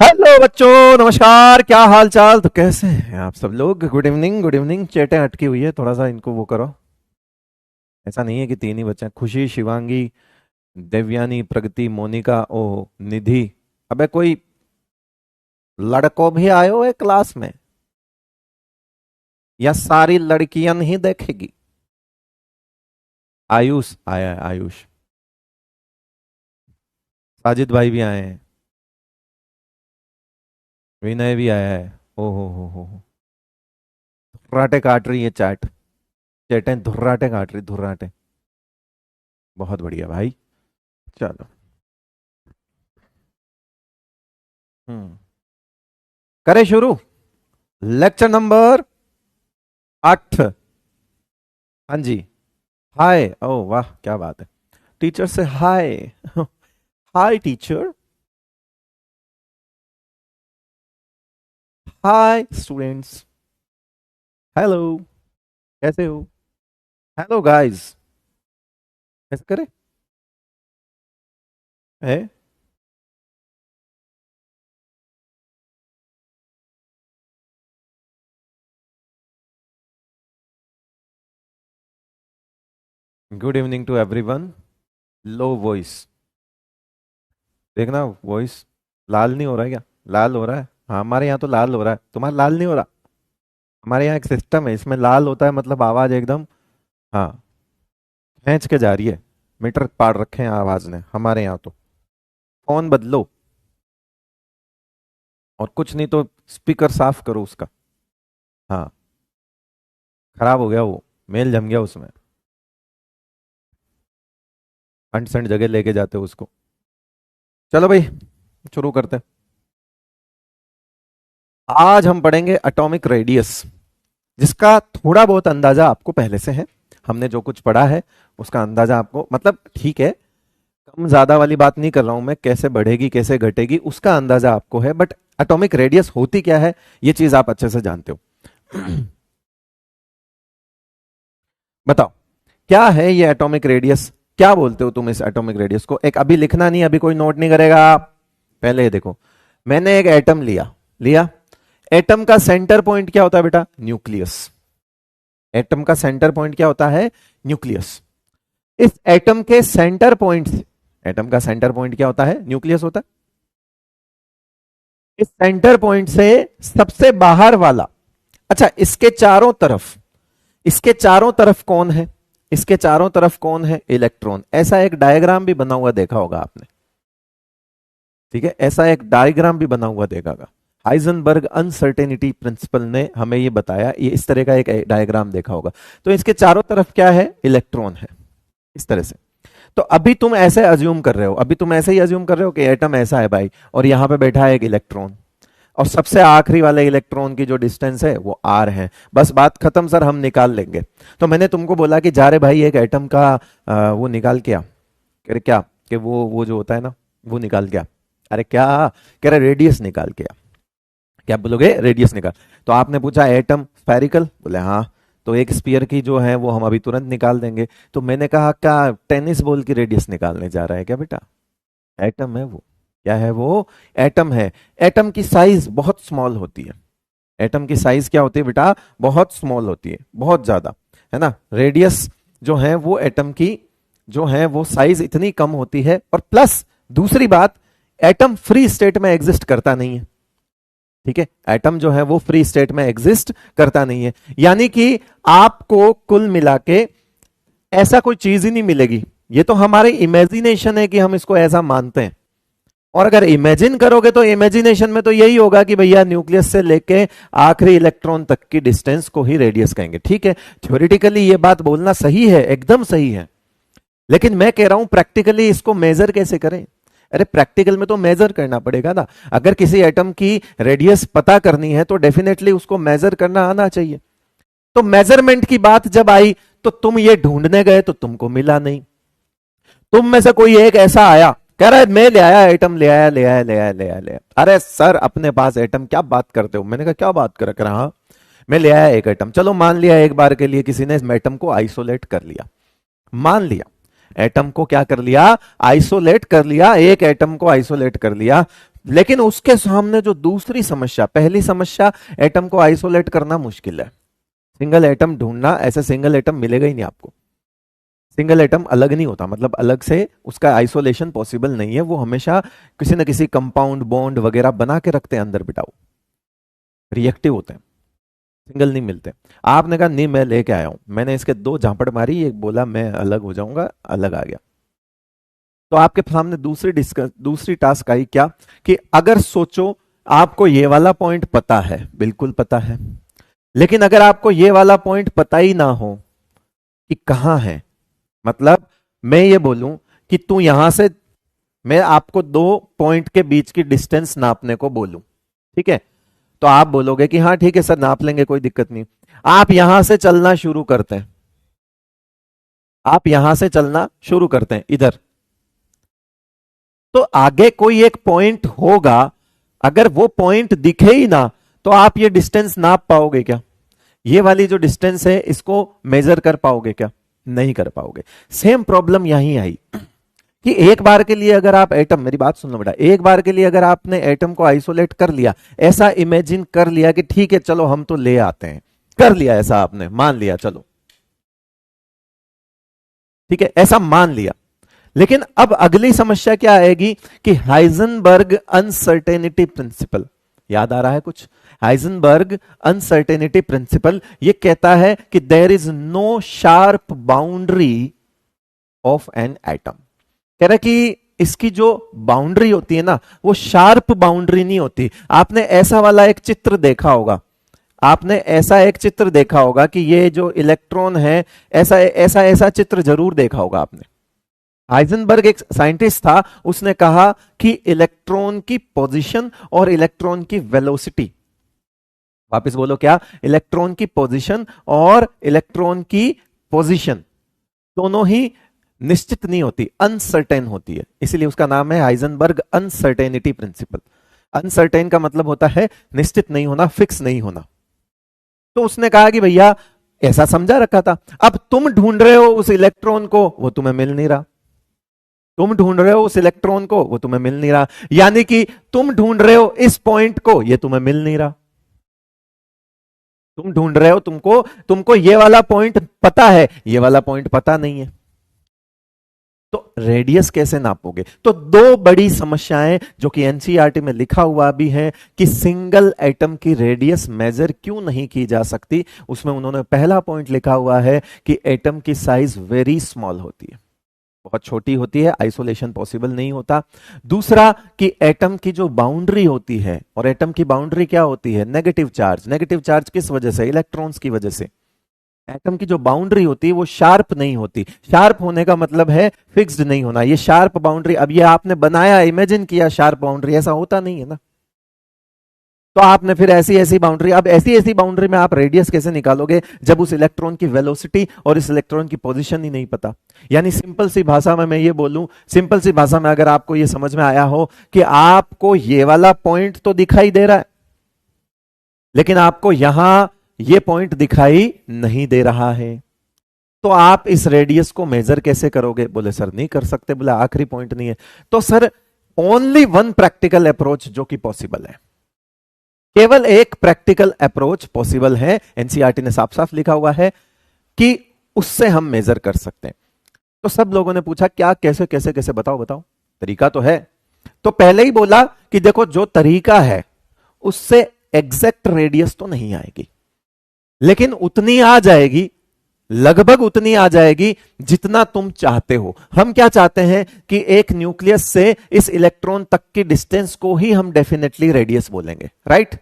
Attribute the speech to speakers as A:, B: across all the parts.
A: Hello बच्चों, नमस्कार। क्या हाल चाल? तो कैसे हैं आप सब लोग? Good evening, good evening. चेटें अटकी हुई है, थोड़ा सा इनको वो करो। ऐसा नहीं है कि तीन ही बच्चे हैं। खुशी, शिवांगी, देवयानी, प्रगति, मोनिका, ओ निधि। अबे कोई लड़कों भी आयो है क्लास में, या सारी लड़कियां ही देखेगी? आयुष आया है, आयुष। साजिद भाई भी आए हैं। विनय भी आया है। ओ हो। धुर्राटे काट रही है चैट। चैटें धुर्राटे काट रही, धुर्राटे। बहुत बढ़िया भाई। चलो। हम्म। करें शुरू। Lecture number 8। हाँ जी। हाय, ओ वाह, क्या बात है। टीचर से hi. Hi teacher. Hi students. Hello. कैसे हो? Hello guys. कैसे करें? है। Good evening to everyone. Low voice. देखना वॉइस। लाल नहीं हो रहा है क्या? लाल हो रहा है। हाँ, हमारे यहाँ तो लाल हो रहा है, तुम्हारा लाल नहीं हो रहा। हमारे यहाँ एक सिस्टम है, इसमें लाल होता है मतलब आवाज एकदम। हाँ। खींच के जा रही है। मीटर पाड़ रखे हैं आवाज ने हमारे यहाँ तो। फोन बदलो। और कुछ नहीं तो स्पीकर साफ करो उसका। हाँ। खराब हो गया वो। मेल जम गया उसमें। अंट संट जगह लेके जाते हो उसको। चलो भाई, शुरू करते हैं। आज हम पढ़ेंगे एटॉमिक रेडियस, जिसका थोड़ा बहुत अंदाजा आपको पहले से है। हमने जो कुछ पढ़ा है उसका अंदाजा आपको, मतलब ठीक है, कम ज्यादा वाली बात नहीं कर रहा हूं मैं। कैसे बढ़ेगी कैसे घटेगी उसका अंदाजा आपको है, बट एटॉमिक रेडियस होती क्या है ये चीज आप अच्छे से जानते हो। बताओ, क्या है ये एटॉमिक रेडियस? क्या बोलते हो तुम इस एटॉमिक रेडियस को? एक अभी लिखना नहीं, अभी कोई नोट नहीं करेगा। पहले ये देखो, मैंने एक एटम लिया लिया। एटम का सेंटर पॉइंट क्या होता है बेटा? न्यूक्लियस। एटम का सेंटर पॉइंट क्या होता है? न्यूक्लियस। इस एटम के सेंटर पॉइंट से, एटम का सेंटर पॉइंट क्या होता है? न्यूक्लियस होता है। इस सेंटर पॉइंट से सबसे बाहर वाला, अच्छा इसके चारों तरफ, इसके चारों तरफ कौन है? इसके चारों तरफ कौन है? इलेक्ट्रॉन। ऐसा एक डायग्राम भी बना हुआ देखा होगा आपने। ठीक है, ऐसा एक डायग्राम भी बना हुआ देखा होगा। हाइजेनबर्ग अनसर्टेनिटी प्रिंसिपल ने हमें ये बताया, ये इस तरह का एक डायग्राम देखा होगा। तो इसके चारों तरफ क्या है? इलेक्ट्रॉन है, इस तरह से। तो अभी तुम ऐसे अज्यूम कर रहे हो, अभी तुम ऐसे ही अज्यूम कर रहे हो कि एटम ऐसा है भाई, और यहां पे बैठा है एक इलेक्ट्रॉन, और सबसे आखिरी वाले इलेक्ट्रॉन की जो डिस्टेंस है वो आर है। बस बात खत्म सर, हम निकाल लेंगे। तो मैंने तुमको बोला कि जा रे भाई एक एटम का वो निकाल क्या, कह रहे क्या कि वो जो होता है ना, वो निकाल क्या? अरे क्या कह रहे? रेडियस निकाल के आ। क्या बोलोगे? रेडियस निकाल। तो आपने पूछा एटम स्फेरिकल, बोले हाँ। तो एक स्पीयर की जो है वो हम अभी तुरंत निकाल देंगे। तो मैंने कहा क्या टेनिस बॉल की रेडियस निकालने जा रहा है क्या बेटा? एटम है वो। क्या है वो? एटम है। एटम की साइज बहुत स्मॉल होती है। एटम की साइज क्या होती है बेटा? बहुत स्मॉल होती है, बहुत ज्यादा, है ना। रेडियस जो है वो एटम की जो है वो साइज इतनी कम होती है। और प्लस दूसरी बात, एटम फ्री स्टेट में एग्जिस्ट करता नहीं है। ठीक है, एटम जो है वो फ्री स्टेट में एग्जिस्ट करता नहीं है। यानी कि आपको कुल मिला के ऐसा कोई चीज ही नहीं मिलेगी। ये तो हमारे इमेजिनेशन है कि हम इसको ऐसा मानते हैं। और अगर इमेजिन करोगे तो इमेजिनेशन में तो यही होगा कि भैया न्यूक्लियस से लेके आखिरी इलेक्ट्रॉन तक की डिस्टेंस को ही रेडियस कहेंगे। ठीक है, थ्योरेटिकली ये बात बोलना सही है, एकदम सही है। लेकिन मैं कह रहा हूं प्रैक्टिकली इसको मेजर कैसे करें? अरे प्रैक्टिकल में तो मेजर करना पड़ेगा ना। अगर किसी एटम की रेडियस पता करनी है तो डेफिनेटली उसको मेजर करना आना चाहिए। तो मेजरमेंट की बात जब आई तो तुम ये ढूंढने गए तो तुमको मिला नहीं। तुम में से कोई एक ऐसा आया, कह रहा है मैं ले आया एटम, ले आया ले आया ले आया ले आया ले आया। अरे सर अपने पास एटम, क्या बात करते हो? मैंने कहा क्या बात कर रहा? हाँ मैं ले आया एक एटम। चलो मान लिया एक बार के लिए किसी ने इस एटम को आइसोलेट कर लिया। मान लिया एटम को क्या कर लिया? आइसोलेट कर लिया। एक एटम को आइसोलेट कर लिया। लेकिन उसके सामने जो दूसरी समस्या, पहली समस्या एटम को आइसोलेट करना मुश्किल है, सिंगल एटम ढूंढना, ऐसे सिंगल एटम मिलेगा ही नहीं आपको, सिंगल एटम अलग नहीं होता, मतलब अलग से उसका आइसोलेशन पॉसिबल नहीं है, वो हमेशा किसी न किसी कंपाउंड बॉन्ड वगैरह बना के रखते हैं अंदर, बिटाओ रिएक्टिव होते हैं, सिंगल नहीं मिलते। आपने कहा नहीं मैं लेके आया हूं, मैंने इसके दो झापड़ मारी, एक बोला मैं अलग हो जाऊंगा, अलग आ गया। तो आपके सामने दूसरी टास्क आई क्या, कि अगर सोचो आपको ये वाला पॉइंट पता है, बिल्कुल पता है, लेकिन अगर आपको ये वाला पॉइंट पता ही ना हो कि कहां है, मतलब मैं ये बोलूं कि तू यहां से, मैं आपको दो पॉइंट के बीच की डिस्टेंस नापने को बोलूं, ठीक है, तो आप बोलोगे कि हाँ ठीक है सर नाप लेंगे, कोई दिक्कत नहीं। आप यहां से चलना शुरू करते हैं, आप यहां से चलना शुरू करते हैं इधर, तो आगे कोई एक पॉइंट होगा, अगर वो पॉइंट दिखे ही ना तो आप ये डिस्टेंस नाप पाओगे क्या, ये वाली जो डिस्टेंस है इसको मेजर कर पाओगे क्या, नहीं कर पाओगे। सेम प्रॉब्लम यहीं आई कि एक बार के लिए अगर आप एटम, मेरी बात सुन लो बेटा, एक बार के लिए अगर आपने एटम को आइसोलेट कर लिया, ऐसा इमेजिन कर लिया कि ठीक है चलो हम तो ले आते हैं, कर लिया ऐसा आपने, मान लिया चलो ठीक है, ऐसा मान लिया, लेकिन अब अगली समस्या क्या आएगी कि हाइजेनबर्ग अनसर्टेनिटी प्रिंसिपल, याद आ रहा है कुछ, हाइजेनबर्ग अनसर्टेनिटी प्रिंसिपल ये कहता है कि there is no sharp boundary of an atom, कह रहा है कि इसकी जो बाउंड्री होती है ना वो शार्प बाउंड्री नहीं होती। आपने ऐसा वाला एक चित्र देखा होगा, आपने ऐसा एक चित्र देखा होगा कि ये जो इलेक्ट्रॉन है, ऐसा ऐसा ऐसा चित्र जरूर देखा होगा आपने। हाइजेनबर्ग एक साइंटिस्ट था, उसने कहा कि इलेक्ट्रॉन की पोजीशन और इलेक्ट्रॉन की वेलोसिटी, वापस बोलो क्या, इलेक्ट्रॉन की पोजीशन और इलेक्ट्रॉन की पोजीशन दोनों ही निश्चित नहीं होती, अनसर्टेन होती है, इसीलिए उसका नाम है हाइजेनबर्ग अनसर्टेनिटी प्रिंसिपल। अनसर्टेन का मतलब होता है निश्चित नहीं होना, फिक्स नहीं होना। तो उसने कहा कि भैया ऐसा समझा रखा था, अब तुम ढूंढ रहे हो उस इलेक्ट्रॉन को, वो तुम्हें मिल नहीं रहा, तुम ढूंढ रहे हो उस इलेक्ट्रॉन को, वो तुम्हें मिल नहीं रहा, यानी कि तुम ढूंढ रहे हो इस पॉइंट को, ये तुम्हें मिल नहीं रहा, तुम ढूंढ रहे हो, तुमको तुमको ये वाला पॉइंट पता है, ये वाला पॉइंट पता नहीं है, तो रेडियस कैसे नापोगे। तो दो बड़ी समस्याएं जो कि एनसीईआरटी में लिखा हुआ भी है कि सिंगल एटम की रेडियस मेजर क्यों नहीं की जा सकती, उसमें उन्होंने पहला पॉइंट लिखा हुआ है कि एटम की साइज वेरी स्मॉल होती है, बहुत छोटी होती है, आइसोलेशन पॉसिबल नहीं होता। दूसरा कि एटम की जो बाउंड्री होती है, और एटम की बाउंड्री क्या होती है, नेगेटिव चार्ज, नेगेटिव चार्ज किस वजह से, इलेक्ट्रॉन्स की वजह से, एटम की जो बाउंड्री होती है वो शार्प नहीं होती, शार्प होने का मतलब है फिक्स्ड नहीं होना, ये शार्प बाउंड्री, अब ये आपने बनाया, इमेजिन किया शार्प बाउंड्री, ऐसा होता नहीं है ना, तो आपने फिर ऐसी ऐसी बाउंड्री, अब ऐसी ऐसी बाउंड्री में आप रेडियस कैसे निकालोगे जब उस इलेक्ट्रॉन की वेलोसिटी और इस इलेक्ट्रॉन की पोजीशन ही नहीं पता। यानी सिंपल सी भाषा में मैं ये बोलूं, सिंपल सी भाषा में अगर आपको ये समझ में आया हो कि आपको ये वाला पॉइंट तो दिखाई दे रहा है, लेकिन आपको यहां ये पॉइंट दिखाई नहीं दे रहा है, तो आप इस रेडियस को मेजर कैसे करोगे। बोले सर नहीं कर सकते, बोले आखिरी पॉइंट नहीं है। तो sir only one practical approach जो कि पॉसिबल है, केवल एक प्रैक्टिकल अप्रोच पॉसिबल है, एनसीईआरटी ने साफ साफ लिखा हुआ है कि उससे हम मेजर कर सकते हैं। तो सब लोगों ने पूछा क्या, कैसे कैसे कैसे, बताओ बताओ, तरीका तो है। तो पहले ही बोला कि देखो जो तरीका है उससे एग्जैक्ट रेडियस तो नहीं आएगी, लेकिन उतनी आ जाएगी, लगभग उतनी आ जाएगी जितना तुम चाहते हो। हम क्या चाहते हैं कि एक न्यूक्लियस से इस इलेक्ट्रॉन तक की डिस्टेंस को ही हम डेफिनेटली रेडियस बोलेंगे, राइट,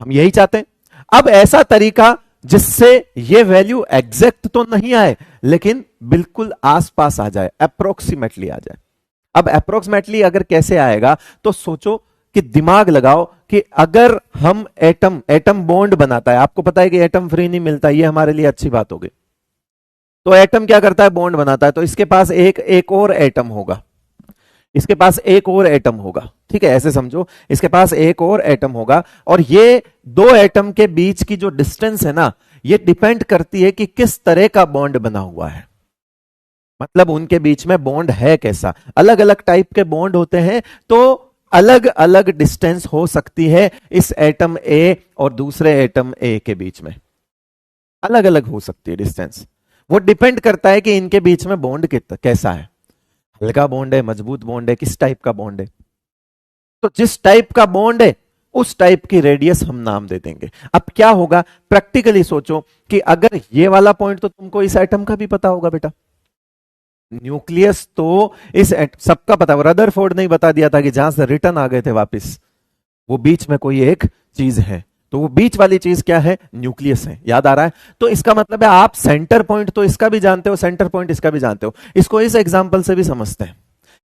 A: हम यही चाहते हैं। अब ऐसा तरीका जिससे ये वैल्यू एग्जैक्ट तो नहीं आए लेकिन बिल्कुल आसपास आ जाए, अप्रोक्सीमेटली आ जाए। अब अप्रोक्सीमेटली अगर कैसे आएगा, तो सोचो कि दिमाग लगाओ कि अगर हम एटम बॉन्ड बनाता है, आपको पता है कि एटम फ्री नहीं मिलता, ये हमारे लिए अच्छी बात होगी। तो एटम क्या करता है, बॉन्ड बनाता है, तो इसके पास एक और एटम होगा, इसके पास एक और एटम होगा, ठीक है, ऐसे समझो, इसके पास एक और एटम होगा, और ये दो एटम के बीच की जो डिस्टेंस है ना, ये डिपेंड करती है कि किस तरह का बॉन्ड बना हुआ है। मतलब उनके बीच में बॉन्ड है कैसा, अलग अलग टाइप के बॉन्ड होते हैं, तो अलग अलग डिस्टेंस हो सकती है इस एटम ए और दूसरे एटम ए के बीच में, अलग अलग हो सकती है डिस्टेंस। वो डिपेंड करता है कि इनके बीच में बॉन्ड कैसा है, हल्का बॉन्ड है, मजबूत बॉन्ड है, किस टाइप का बॉन्ड है। तो जिस टाइप का बॉन्ड है उस टाइप की रेडियस हम नाम दे देंगे। अब क्या होगा, प्रैक्टिकली सोचो कि अगर ये वाला पॉइंट तो तुमको इस एटम का भी पता होगा बेटा, न्यूक्लियस तो सबका पता, रदरफोर्ड ने ही बता दिया था कि जहां से रिटर्न आ गए थे वापस, वो बीच में कोई एक चीज है, तो वो बीच वाली चीज क्या है, न्यूक्लियस है, याद आ रहा है। तो इसका मतलब है आप सेंटर पॉइंट तो इसका भी जानते हो, सेंटर पॉइंट इसका भी जानते हो। इसको इस एग्जांपल से भी समझते हैं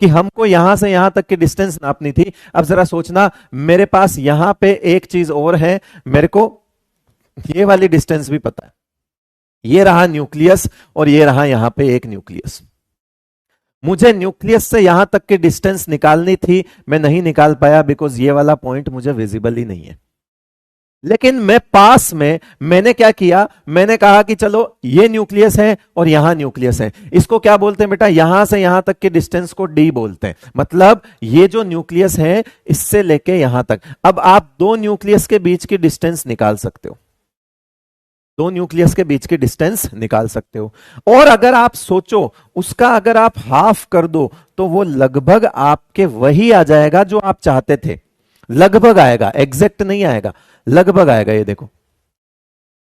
A: कि हमको यहां से यहां तक की डिस्टेंस नापनी थी। अब जरा सोचना, मेरे पास यहां पे एक चीज और है, मेरे को ये वाली डिस्टेंस भी पता है, ये रहा न्यूक्लियस और ये रहा यहां पे एक न्यूक्लियस। मुझे न्यूक्लियस से यहां तक की डिस्टेंस निकालनी थी, मैं नहीं निकाल पाया बिकॉज ये वाला पॉइंट मुझे विजिबल ही नहीं है। लेकिन मैं पास में, मैंने क्या किया, मैंने कहा कि चलो ये न्यूक्लियस है और यहां न्यूक्लियस है, इसको क्या बोलते हैं बेटा, यहां से यहां तक के डिस्टेंस को डी बोलते हैं। मतलब ये जो न्यूक्लियस है इससे लेके यहां तक, अब आप दो न्यूक्लियस के बीच की डिस्टेंस निकाल सकते हो, दो न्यूक्लियस के बीच की डिस्टेंस निकाल सकते हो। और अगर आप सोचो उसका अगर आप हाफ कर दो तो वो लगभग आपके वही आ जाएगा जो आप चाहते थे, लगभग आएगा, एग्जैक्ट नहीं आएगा, लगभग आएगा। ये देखो,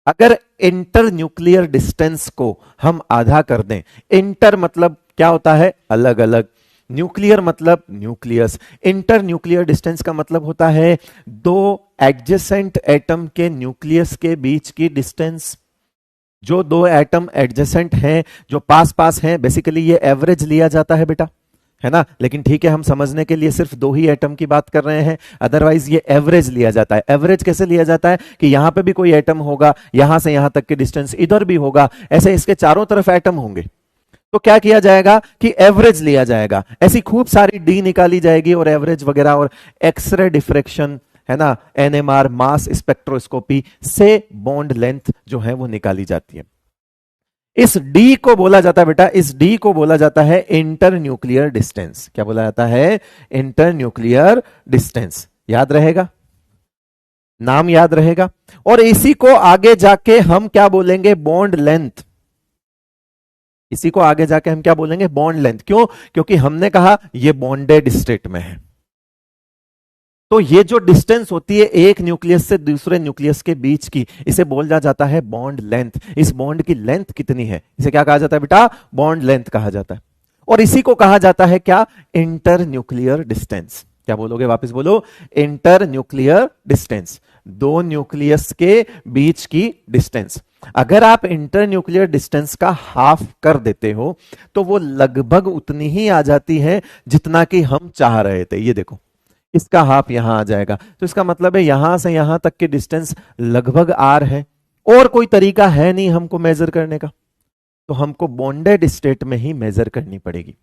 A: अगर इंटर न्यूक्लियर डिस्टेंस को हम आधा कर दें, इंटर मतलब क्या होता है, अलग अलग, न्यूक्लियर मतलब न्यूक्लियस, इंटर न्यूक्लियर डिस्टेंस का मतलब होता है दो एडजेसेंट एटम के न्यूक्लियस के बीच की डिस्टेंस। जो दो एटम एडजेसेंट हैं, जो पास पास हैं, बेसिकली ये एवरेज लिया जाता है बेटा, है ना, लेकिन ठीक है हम समझने के लिए सिर्फ दो ही एटम की बात कर रहे हैं, अदरवाइज ये एवरेज लिया जाता है। एवरेज कैसे लिया जाता है कि यहां पे भी कोई एटम होगा, यहां से यहां तक की डिस्टेंस इधर भी होगा, ऐसे इसके चारों तरफ एटम होंगे, तो क्या किया जाएगा कि एवरेज लिया जाएगा, ऐसी खूब सारी डी निकाली जाएगी और एवरेज वगैरह, और एक्सरे डिफ्रेक्शन, है ना, एनएमआर, मास स्पेक्ट्रोस्कोपी से बॉन्ड लेंथ जो है वो निकाली जाती है। इस डी को बोला जाता है बेटा, इस डी को बोला जाता है इंटर न्यूक्लियर डिस्टेंस। क्या बोला जाता है, इंटर न्यूक्लियर डिस्टेंस। याद रहेगा, नाम याद रहेगा। और इसी को आगे जाके हम क्या बोलेंगे, बॉन्ड लेंथ। इसी को आगे जाके हम क्या बोलेंगे, बॉन्ड लेंथ। क्यों, क्योंकि हमने कहा ये बॉन्डेड स्टेट में है, तो ये जो डिस्टेंस होती है एक न्यूक्लियस से दूसरे न्यूक्लियस के बीच की, इसे बोला जाता है बॉन्ड लेंथ। इस बॉन्ड की लेंथ कितनी है, इसे क्या कहा जाता है बेटा, बॉन्ड लेंथ कहा जाता है। और इसी को कहा जाता है क्या, इंटर न्यूक्लियर डिस्टेंस। क्या बोलोगे, वापस बोलो, इंटर न्यूक्लियर डिस्टेंस, दो न्यूक्लियस के बीच की डिस्टेंस। अगर आप इंटर न्यूक्लियर डिस्टेंस का हाफ कर देते हो तो वो लगभग उतनी ही आ जाती है जितना कि हम चाह रहे थे। ये देखो, इसका हाफ यहां आ जाएगा, तो इसका मतलब है यहां से यहां तक की डिस्टेंस लगभग आर है, और कोई तरीका है नहीं हमको मेजर करने का, तो हमको बॉन्डेड स्टेट में ही मेजर करनी पड़ेगी।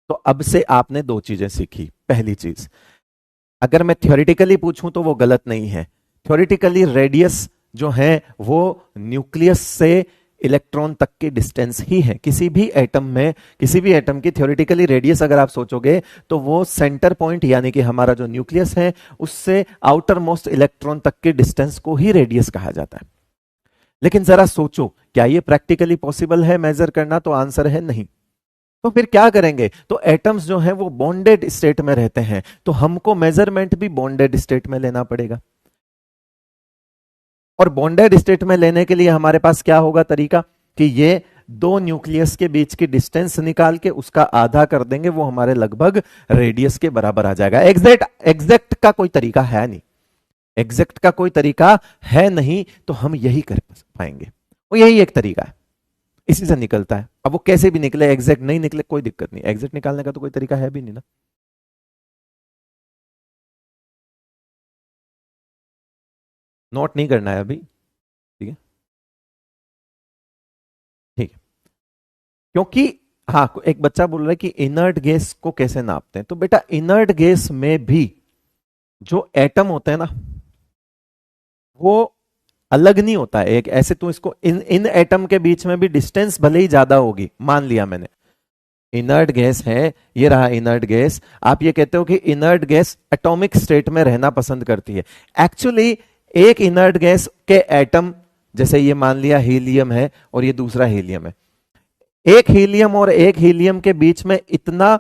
A: तो अब से आपने दो चीजें सीखी। पहली चीज, अगर मैं थ्योरेटिकली पूछूं तो वो गलत नहीं है, थ्योरेटिकली रेडियस जो है वो न्यूक्लियस से इलेक्ट्रॉन तक की डिस्टेंस ही है। किसी भी एटम में, किसी भी एटम की थ्योरेटिकली रेडियस अगर आप सोचोगे तो वो सेंटर पॉइंट यानी कि हमारा जो न्यूक्लियस है उससे आउटर मोस्ट इलेक्ट्रॉन तक की डिस्टेंस को ही रेडियस कहा जाता है। लेकिन जरा सोचो, क्या ये प्रैक्टिकली पॉसिबल है मेजर करना, तो आंसर है नहीं। तो फिर क्या करेंगे, तो एटम्स जो हैं वो बॉन्डेड स्टेट में रहते हैं, तो हमको मेजरमेंट भी बॉन्डेड स्टेट में लेना पड़ेगा। और बॉन्डेड स्टेट में लेने के लिए हमारे पास क्या होगा तरीका, कि ये दो न्यूक्लियस के बीच की डिस्टेंस निकाल के उसका आधा कर देंगे, वो हमारे लगभग रेडियस के बराबर आ जाएगा। एग्जैक्ट का कोई तरीका है नहीं, एग्जैक्ट का कोई तरीका है नहीं, तो हम यही कर पाएंगे, वो यही एक तरीका है, इसी से निकलता है। अब वो कैसे भी निकले, एग्जैक्ट नहीं निकले कोई दिक्कत नहीं, एग्जैक्ट निकालने का तो कोई तरीका है भी नहीं ना। नोट नहीं करना है अभी, ठीक है, ठीक है। क्योंकि हाँ, एक बच्चा बोल रहा है कि इनर्ट गैस को कैसे नापते हैं, तो बेटा इनर्ट गैस में भी जो एटम होते हैं ना, वो अलग नहीं होता है। एक ऐसे तो इसको इन एटम के बीच में भी डिस्टेंस भले ही ज्यादा होगी, मान लिया मैंने, इनर्ट गैस है, ये रहा इनर्ट गैस, आप ये कहते हो कि इनर्ट गैस एटॉमिक स्टेट में रहना पसंद करती है। एक्चुअली एक इनर्ट गैस के एटम, जैसे ये मान लिया हीलियम है और ये दूसरा हीलियम है, एक हीलियम और एक हीलियम के बीच में इतना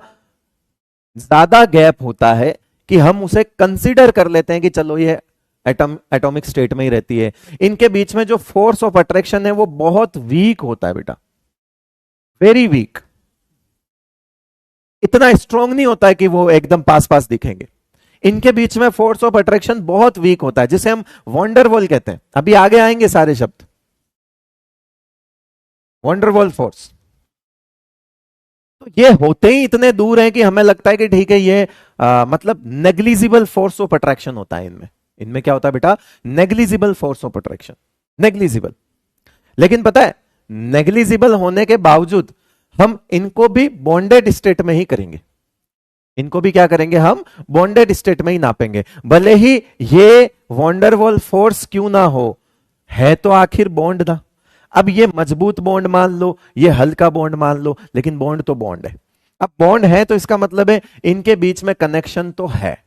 A: ज्यादा गैप होता है कि हम उसे कंसीडर कर लेते हैं कि चलो ये एटॉमिक स्टेट में ही रहती है। इनके बीच में जो फोर्स ऑफ अट्रैक्शन है वो बहुत वीक होता है बेटा, वेरी वीक, इतना स्ट्रांग नहीं होता है कि वो एकदम पास पास दिखेंगे। इनके बीच में फोर्स ऑफ अट्रैक्शन बहुत वीक होता है, जिसे हम वंडरवॉल कहते हैं। अभी आगे आएंगे सारे शब्द, वंडरवॉल फोर्स। तो ये होते ही इतने दूर हैं कि हमें लगता है कि ठीक है ये मतलब नेग्लिजिबल फोर्स ऑफ अट्रैक्शन होता है इनमें। इनमें क्या होता है बेटा? Negligible force of attraction, negligible. लेकिन पता है नेग्लिजिबल होने के बावजूद हम इनको भी बॉन्डेड स्टेट में ही करेंगे, इनको भी क्या करेंगे? हम बॉन्डेड स्टेट में ही नापेंगे, भले ही ये वंडरवॉल फोर्स क्यों ना हो, है तो आखिर बॉन्ड ना। अब ये मजबूत बॉन्ड मान लो, ये हल्का बॉन्ड मान लो, लेकिन बॉन्ड तो बॉन्ड है। अब बॉन्ड है तो इसका मतलब है इनके बीच में कनेक्शन तो है।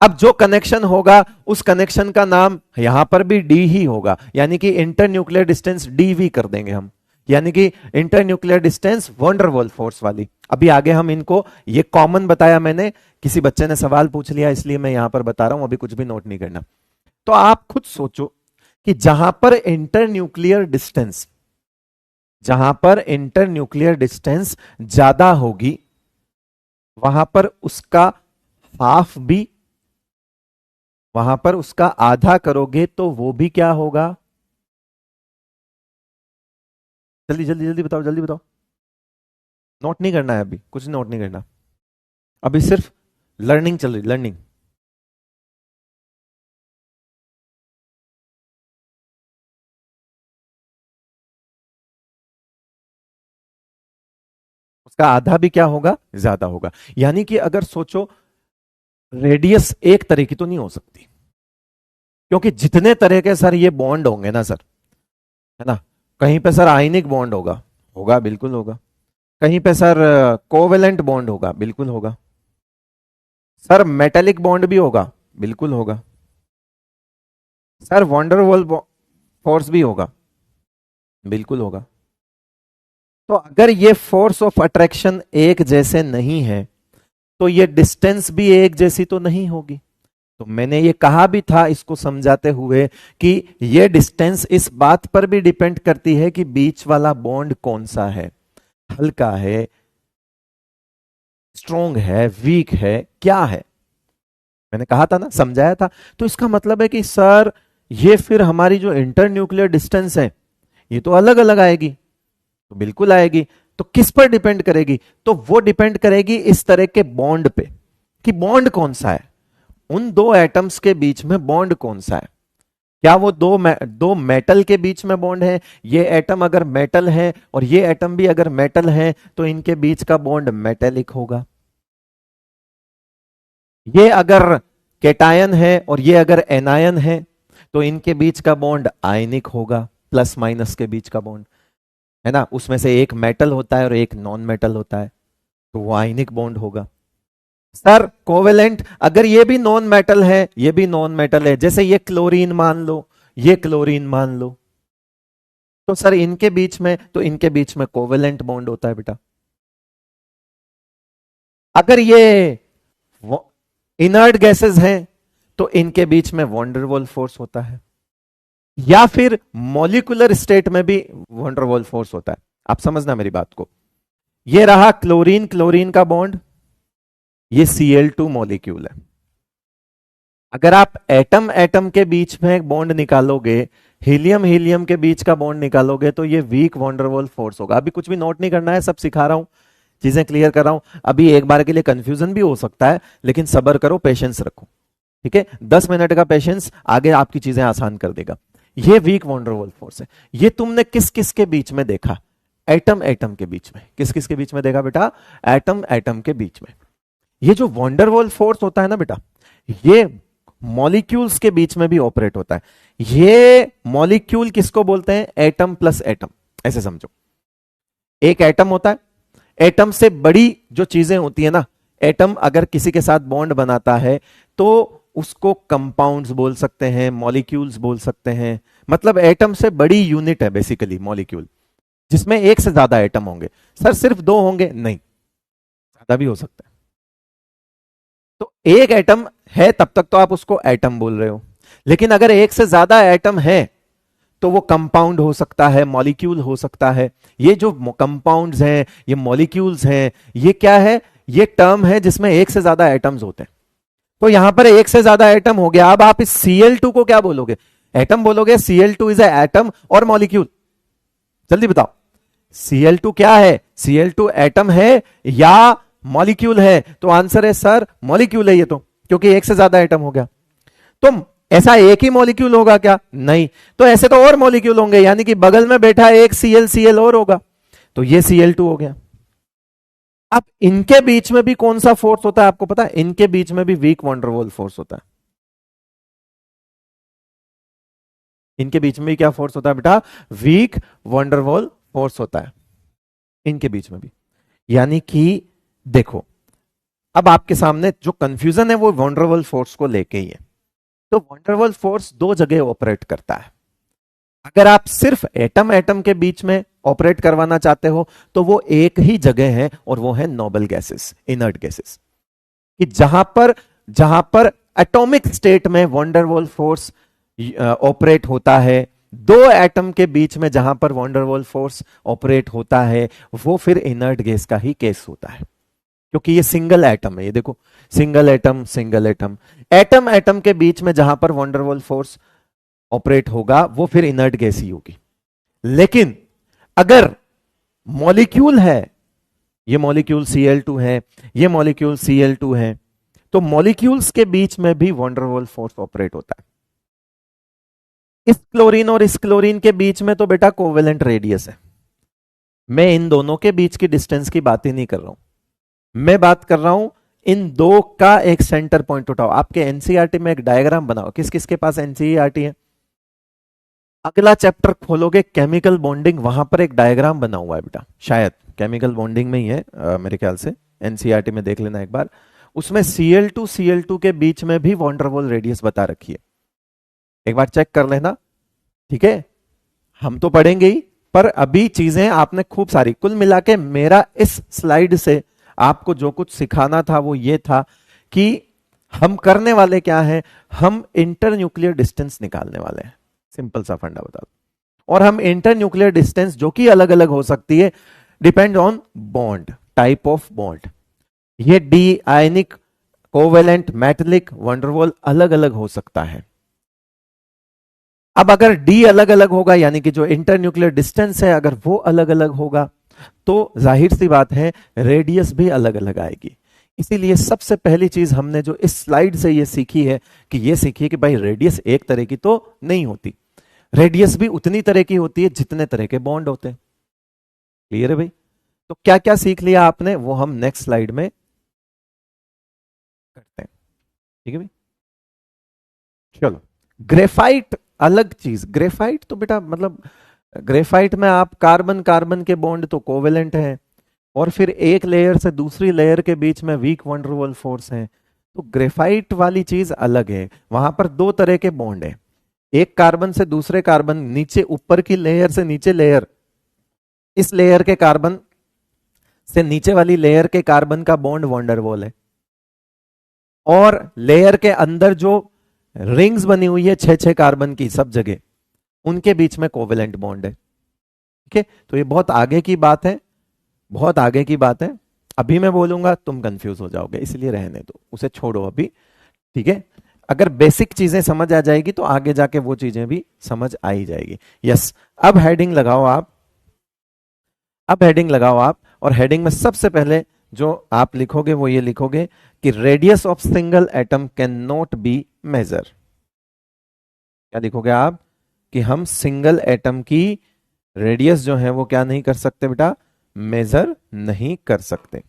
A: अब जो कनेक्शन होगा उस कनेक्शन का नाम यहां पर भी डी ही होगा, यानी कि इंटरन्यूक्लियर डिस्टेंस डीवी कर देंगे हम, यानी कि इंटरन्यूक्लियर डिस्टेंस वंडरवॉल फोर्स वाली। अभी आगे हम इनको, ये कॉमन बताया मैंने, किसी बच्चे ने सवाल पूछ लिया इसलिए मैं यहां पर बता रहा हूं, अभी कुछ भी नोट नहीं करना। तो आप खुद सोचो कि जहां पर इंटरन्यूक्लियर डिस्टेंस, जहां पर इंटरन्यूक्लियर डिस्टेंस ज्यादा होगी वहां पर उसका हाफ भी, वहां पर उसका आधा करोगे तो वो भी क्या होगा? जल्दी जल्दी जल्दी बताओ, जल्दी बताओ। नोट नहीं करना है अभी, कुछ नोट नहीं करना, अभी सिर्फ लर्निंग चल रही, लर्निंग। उसका आधा भी क्या होगा? ज्यादा होगा। यानी कि अगर सोचो, रेडियस एक तरह की तो नहीं हो सकती, क्योंकि जितने तरह के सर ये बॉन्ड होंगे ना सर, है ना, कहीं पे सर आयनिक बॉन्ड होगा, होगा बिल्कुल होगा, कहीं पे सर कोवेलेंट बॉन्ड होगा, बिल्कुल होगा, सर मेटेलिक बॉन्ड भी होगा, बिल्कुल होगा, सर वंडरवॉल फोर्स भी होगा, बिल्कुल होगा। तो अगर ये फोर्स ऑफ अट्रैक्शन एक जैसे नहीं है तो ये डिस्टेंस भी एक जैसी तो नहीं होगी। तो मैंने ये कहा भी था इसको समझाते हुए कि ये डिस्टेंस इस बात पर भी डिपेंड करती है कि बीच वाला बॉन्ड कौन सा है, हल्का है, स्ट्रोंग है, वीक है, क्या है। मैंने कहा था ना, समझाया था। तो इसका मतलब है कि सर ये फिर हमारी जो इंटरन्यूक्लियर डिस्टेंस है ये तो अलग अलग आएगी, तो बिल्कुल आएगी। तो किस पर डिपेंड करेगी? तो वो डिपेंड करेगी इस तरह के बॉन्ड पे कि बॉन्ड कौन सा है, उन दो एटम्स के बीच में बॉन्ड कौन सा है। क्या वो दो मेटल के बीच में बॉन्ड है? ये एटम अगर मेटल है और ये एटम भी अगर मेटल है तो इनके बीच का बॉन्ड मेटेलिक होगा। ये अगर कैटायन है और ये अगर एनायन है तो इनके बीच का बॉन्ड आयनिक होगा, प्लस माइनस के बीच का बॉन्ड, है ना, उसमें से एक मेटल होता है और एक नॉन मेटल होता है, तो वो आयनिक बॉन्ड होगा। सर कोवेलेंट, अगर ये भी नॉन मेटल है, ये भी नॉन मेटल है, जैसे ये क्लोरीन मान लो, ये क्लोरीन मान लो, तो सर इनके बीच में, तो इनके बीच में कोवेलेंट बॉन्ड होता है बेटा। अगर ये इनर्ट गैसेस हैं तो इनके बीच में वंडरवॉल फोर्स होता है, या फिर मॉलिक्यूलर स्टेट में भी वंडरवॉल फोर्स होता है। आप समझना मेरी बात को। ये रहा क्लोरीन क्लोरीन का बॉन्ड, ये Cl2 मॉलिक्यूल है। अगर आप एटम एटम के बीच में बॉन्ड निकालोगे, हीलियम हीलियम के बीच का बॉन्ड निकालोगे, तो ये वीक वंडरवॉल फोर्स होगा। अभी कुछ भी नोट नहीं करना है, सब सिखा रहा हूं, चीजें क्लियर कर रहा हूं। अभी एक बार के लिए कंफ्यूजन भी हो सकता है, लेकिन सब्र करो, पेशेंस रखो, ठीक है। 10 मिनट का पेशेंस आगे आपकी चीजें आसान कर देगा। ये वीक वंडरवॉल फोर्स है। ये तुमने किस किस के बीच में देखा? एटम एटम के बीच में। किस किस के बीच में देखा बेटा? एटम एटम के बीच में। ये जो वंडरवॉल फोर्स होता है ना बेटा, ये मॉलिक्यूल्स के बीच में भी ऑपरेट होता है। ये मॉलिक्यूल किसको बोलते हैं? एटम प्लस एटम, ऐसे समझो। एक एटम होता है, एटम से बड़ी जो चीजें होती है ना, एटम अगर किसी के साथ बॉन्ड बनाता है तो उसको कंपाउंड्स बोल सकते हैं, मॉलिक्यूल्स बोल सकते हैं। मतलब एटम से बड़ी यूनिट है बेसिकली मॉलिक्यूल, जिसमें एक से ज्यादा एटम होंगे। सर सिर्फ दो होंगे? नहीं, ज्यादा भी हो सकता है। तो एक एटम है तब तक तो आप उसको एटम बोल रहे हो, लेकिन अगर एक से ज्यादा एटम है तो वो कंपाउंड हो सकता है, मॉलिक्यूल हो सकता है। ये जो कंपाउंड्स हैं, ये मॉलिक्यूल्स हैं, ये क्या है? ये टर्म है जिसमें एक से ज्यादा एटम्स होते हैं। तो यहां पर एक से ज्यादा एटम हो गया। अब आप इस Cl2 को क्या बोलोगे? एटम बोलोगे? Cl2 इज एटम और मॉलिक्यूल? जल्दी बताओ, Cl2 क्या है? Cl2 एटम है या मॉलिक्यूल है? तो आंसर है सर मॉलिक्यूल है ये तो, क्योंकि एक से ज्यादा एटम हो गया। तुम ऐसा एक ही मॉलिक्यूल होगा क्या? नहीं, तो ऐसे तो और मॉलिक्यूल होंगे, यानी कि बगल में बैठा एक Cl और होगा, तो ये Cl2 हो गया। अब इनके बीच में भी कौन सा फोर्स होता है आपको पता है? इनके बीच में भी वीक वंडरवॉल फोर्स होता है। इनके बीच में भी क्या फोर्स होता है बेटा? वीक वंडरवॉल फोर्स होता है इनके बीच में भी। यानी कि देखो, अब आपके सामने जो कंफ्यूजन है वो वंडरवॉल फोर्स को लेके ही है। तो वंडरवॉल फोर्स दो जगह ऑपरेट करता है। अगर आप सिर्फ एटम एटम के बीच में ऑपरेट करवाना चाहते हो तो वो एक ही जगह है, और वो है नोबल गैसेस, इनर्ट गैसेस, कि जहां पर एटॉमिक स्टेट में वंडरवॉल फोर्स ऑपरेट होता है। दो एटम के बीच में जहां पर वंडरवॉल फोर्स ऑपरेट होता है वो फिर इनर्ट गैस का ही केस होता है, क्योंकि ये सिंगल एटम है। ये देखो, single atom single atom, atom atom के बीच में जहां पर वंडरवॉल फोर्स ऑपरेट होगा वो फिर इनर्ट गैस ही होगी। लेकिन अगर मॉलिक्यूल है, ये मॉलिक्यूल Cl2 है, ये मॉलिक्यूल Cl2 है, तो मॉलिक्यूल्स के बीच में भी वंडरवॉल फोर्स ऑपरेट होता है। इस क्लोरीन और इस क्लोरीन के बीच में तो बेटा कोवेलेंट रेडियस है। मैं इन दोनों के बीच की डिस्टेंस की बात ही नहीं कर रहा हूं, मैं बात कर रहा हूं इन दो का एक सेंटर पॉइंट उठाओ। आपके एनसीईआरटी में एक डायग्राम बनाओ। किस किस के पास एनसीईआरटी है? अगला चैप्टर खोलोगे केमिकल बॉन्डिंग, वहां पर एक डायग्राम बना हुआ है बेटा, शायद केमिकल बॉन्डिंग में ही है, मेरे ख्याल से एनसीईआरटी में देख लेना एक बार। उसमें Cl2 के बीच में भी वंडरवॉल रेडियस बता रखी है, एक बार चेक कर लेना। ठीक है, हम तो पढ़ेंगे ही, पर अभी चीजें आपने खूब सारी, कुल मिला के मेरा इस स्लाइड से आपको जो कुछ सिखाना था वो ये था कि हम करने वाले क्या है, हम इंटर न्यूक्लियर डिस्टेंस निकालने वाले हैं। सिंपल सा फंडा बता दो। और हम इंटर न्यूक्लियर डिस्टेंस जो कि अलग अलग हो सकती है, depend on bond, type of bond. ये डी आयनिक, कोवेलेंट, मेटेलिक, वंडरवॉल अलग अलग हो सकता है। अब अगर डी अलग अलग होगा, यानी कि जो इंटर न्यूक्लियर डिस्टेंस है अगर वो अलग अलग होगा, तो जाहिर सी बात है रेडियस भी अलग अलग आएगी। इसीलिए सबसे पहली चीज हमने जो इस स्लाइड से ये सीखी है कि ये सीखी कि भाई रेडियस एक तरह की तो नहीं होती, रेडियस भी उतनी तरह की होती है जितने तरह के बॉन्ड होते हैं। क्लियर है भाई? तो क्या क्या सीख लिया आपने वो हम नेक्स्ट स्लाइड में करते हैं। ठीक है भाई, चलो। ग्रेफाइट अलग चीज, ग्रेफाइट तो बेटा मतलब ग्रेफाइट में आप कार्बन कार्बन के बॉन्ड तो कोवेलेंट हैं, और फिर एक लेयर से दूसरी लेयर के बीच में वीक वंडरवॉल फोर्स है। तो ग्रेफाइट वाली चीज अलग है, वहां पर दो तरह के बॉन्ड है, एक कार्बन से दूसरे कार्बन, नीचे ऊपर की लेयर से नीचे लेयर, इस लेयर के कार्बन से नीचे वाली लेयर के कार्बन का बॉन्ड वंडरवॉल है, और लेयर के अंदर जो रिंग्स बनी हुई है छह छह कार्बन की सब जगह, उनके बीच में कोवेलेंट बॉन्ड है। ठीक है, तो ये बहुत आगे की बात है, बहुत आगे की बात है। अभी मैं बोलूंगा तुम कंफ्यूज हो जाओगे, इसलिए रहने दो, उसे छोड़ो अभी। ठीक है, अगर बेसिक चीजें समझ आ जाएगी तो आगे जाके वो चीजें भी समझ आ ही जाएगी। यस, अब हेडिंग लगाओ आप, अब हेडिंग लगाओ आप, और हेडिंग में सबसे पहले जो आप लिखोगे वो ये लिखोगे कि radius of single atom can not be measure. क्या लिखोगे आप? कि हम सिंगल एटम की रेडियस जो है वो क्या नहीं कर सकते बेटा? मेजर नहीं कर सकते।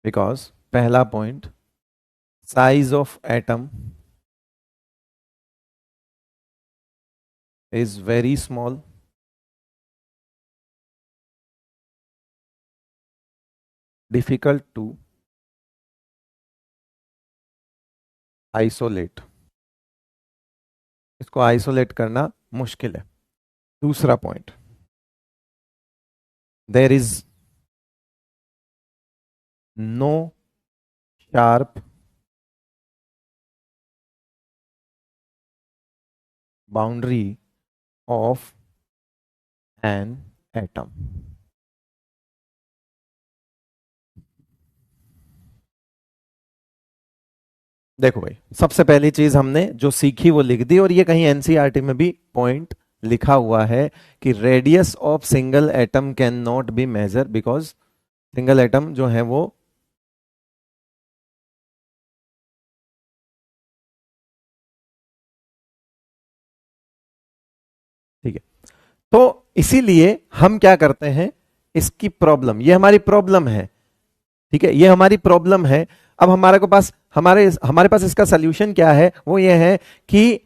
A: बिकॉज पहला point, size of atom is very small, difficult to isolate, इसको आइसोलेट करना मुश्किल है। दूसरा point, there is no sharp boundary of an atom. देखो भाई, सबसे पहली चीज हमने जो सीखी वो लिख दी, और ये कहीं एनसीईआरटी में भी पॉइंट लिखा हुआ है कि radius of single atom can not be measure because single atom जो है वो ठीक है। तो इसीलिए हम क्या करते हैं, इसकी प्रॉब्लम, ये हमारी प्रॉब्लम है, ठीक है, ये हमारी प्रॉब्लम है। अब हमारे को पास हमारे हमारे पास इसका सोल्यूशन क्या है, वो ये है कि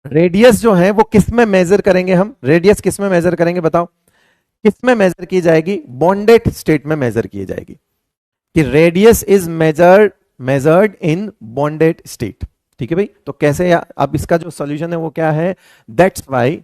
A: रेडियस जो है वो किस में मेजर करेंगे, हम रेडियस किस में मेजर करेंगे बताओ, किस में मेजर की जाएगी, बॉन्डेड स्टेट में मेजर की जाएगी, कि radius is measured in bonded state. ठीक है भाई, तो कैसे, अब इसका जो सॉल्यूशन है वो क्या है, दैट्स वाई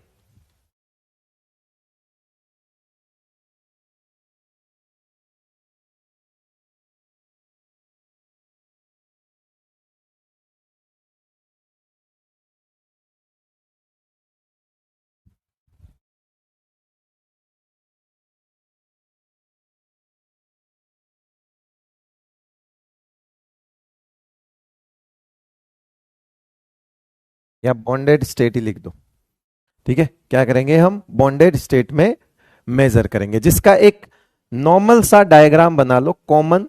A: या बॉन्डेड स्टेट ही लिख दो। ठीक है, क्या करेंगे हम, बॉन्डेड स्टेट में मेजर करेंगे, जिसका एक नॉर्मल सा डायग्राम बना लो कॉमन,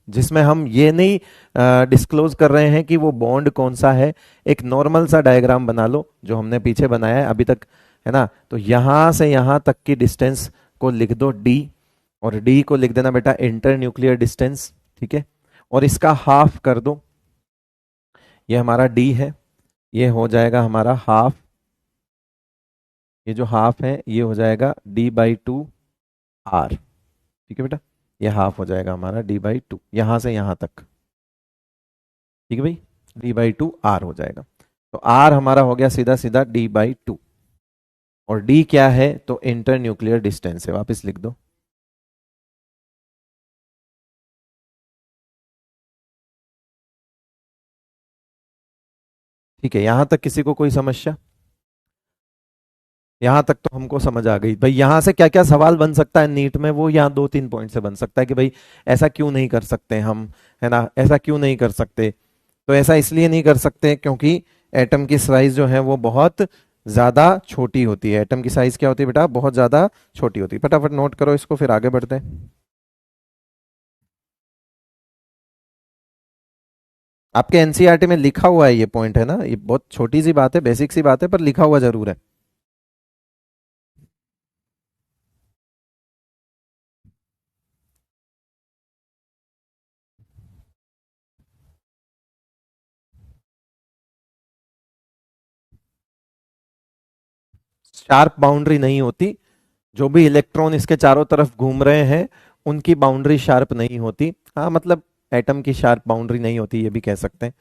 A: जिसमें हम ये नहीं डिस्क्लोज कर रहे हैं कि वो बॉन्ड कौन सा है, एक नॉर्मल सा डायग्राम बना लो जो हमने पीछे बनाया है अभी तक, है ना। तो यहां से यहां तक की डिस्टेंस को लिख दो डी, और डी को लिख देना बेटा इंटर न्यूक्लियर डिस्टेंस, ठीक है, और इसका हाफ कर दो, ये हमारा डी है, ये हो जाएगा हमारा हाफ, ये जो हाफ है ये हो जाएगा d/2 r, ठीक है बेटा, ये हाफ हो जाएगा हमारा d/2 यहां से यहां तक, ठीक है भाई, d/2 r हो जाएगा। तो r हमारा हो गया सीधा सीधा d/2, और d क्या है, तो इंटर न्यूक्लियर डिस्टेंस है, वापस लिख दो। ठीक है, यहां तक किसी को कोई समस्या, यहां तक तो हमको समझ आ गई भाई। यहां से क्या क्या सवाल बन सकता है नीट में, वो यहाँ 2-3 पॉइंट से बन सकता है कि भाई ऐसा क्यों नहीं कर सकते हम, है ना, ऐसा क्यों नहीं कर सकते। तो ऐसा इसलिए नहीं कर सकते क्योंकि एटम की साइज जो है वो बहुत ज्यादा छोटी होती है। एटम की साइज क्या होती है बेटा, बहुत ज्यादा छोटी होती है। फटाफट नोट करो इसको, फिर आगे बढ़ते हैं। आपके एनसीईआरटी में लिखा हुआ है ये पॉइंट, है ना, ये बहुत छोटी सी बात है, बेसिक सी बात है, पर लिखा हुआ जरूर है। शार्प बाउंड्री नहीं होती, जो भी इलेक्ट्रॉन इसके चारों तरफ घूम रहे हैं उनकी बाउंड्री शार्प नहीं होती। हाँ मतलब एटम की शार्प बाउंड्री नहीं होती, ये भी कह सकते हैं,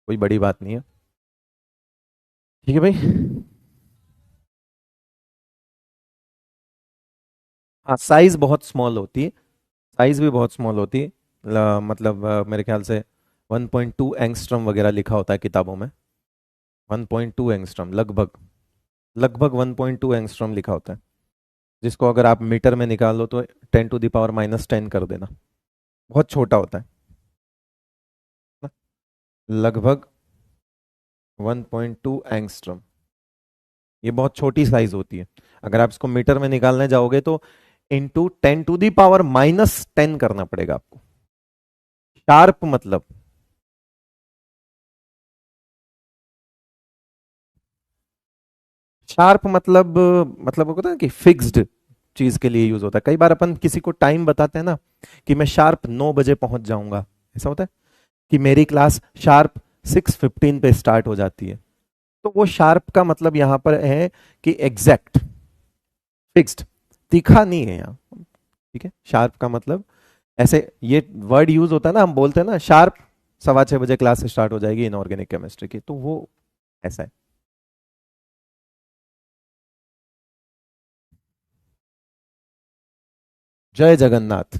A: कोई बड़ी बात नहीं है। ठीक है भाई, हाँ साइज बहुत स्मॉल होती है, साइज भी बहुत स्मॉल होती है। मतलब मेरे ख्याल से 1.2 एंगस्ट्रम वगैरह लिखा होता है किताबों में, 1.2 एंगस्ट्रम लगभग, लगभग 1.2 एंगस्ट्रम लिखा होता है, जिसको अगर आप मीटर में निकालो तो 10⁻⁻10 कर देना, बहुत छोटा होता है ना? लगभग 1.2 एंगस्ट्रम, ये बहुत छोटी साइज होती है। अगर आप इसको मीटर में निकालने जाओगे तो इंटू 10⁻⁻10 करना पड़ेगा आपको। शार्प मतलब, शार्प मतलब, मतलब होता है कि फिक्स्ड, चीज के लिए यूज होता है। कई बार अपन किसी को टाइम बताते हैं ना कि मैं शार्प 9 बजे पहुंच जाऊंगा, ऐसा होता है कि मेरी क्लास शार्प 6:15 पे स्टार्ट हो जाती है। तो वो शार्प का मतलब यहां पर है कि एग्जैक्ट, फिक्स्ड, तीखा नहीं है यहाँ। ठीक है, शार्प का मतलब ऐसे ये वर्ड यूज होता है ना, हम बोलते हैं ना शार्प 6:15 क्लास स्टार्ट हो जाएगी इनऑर्गेनिक केमिस्ट्री की, तो वो ऐसा है। जय जगन्नाथ।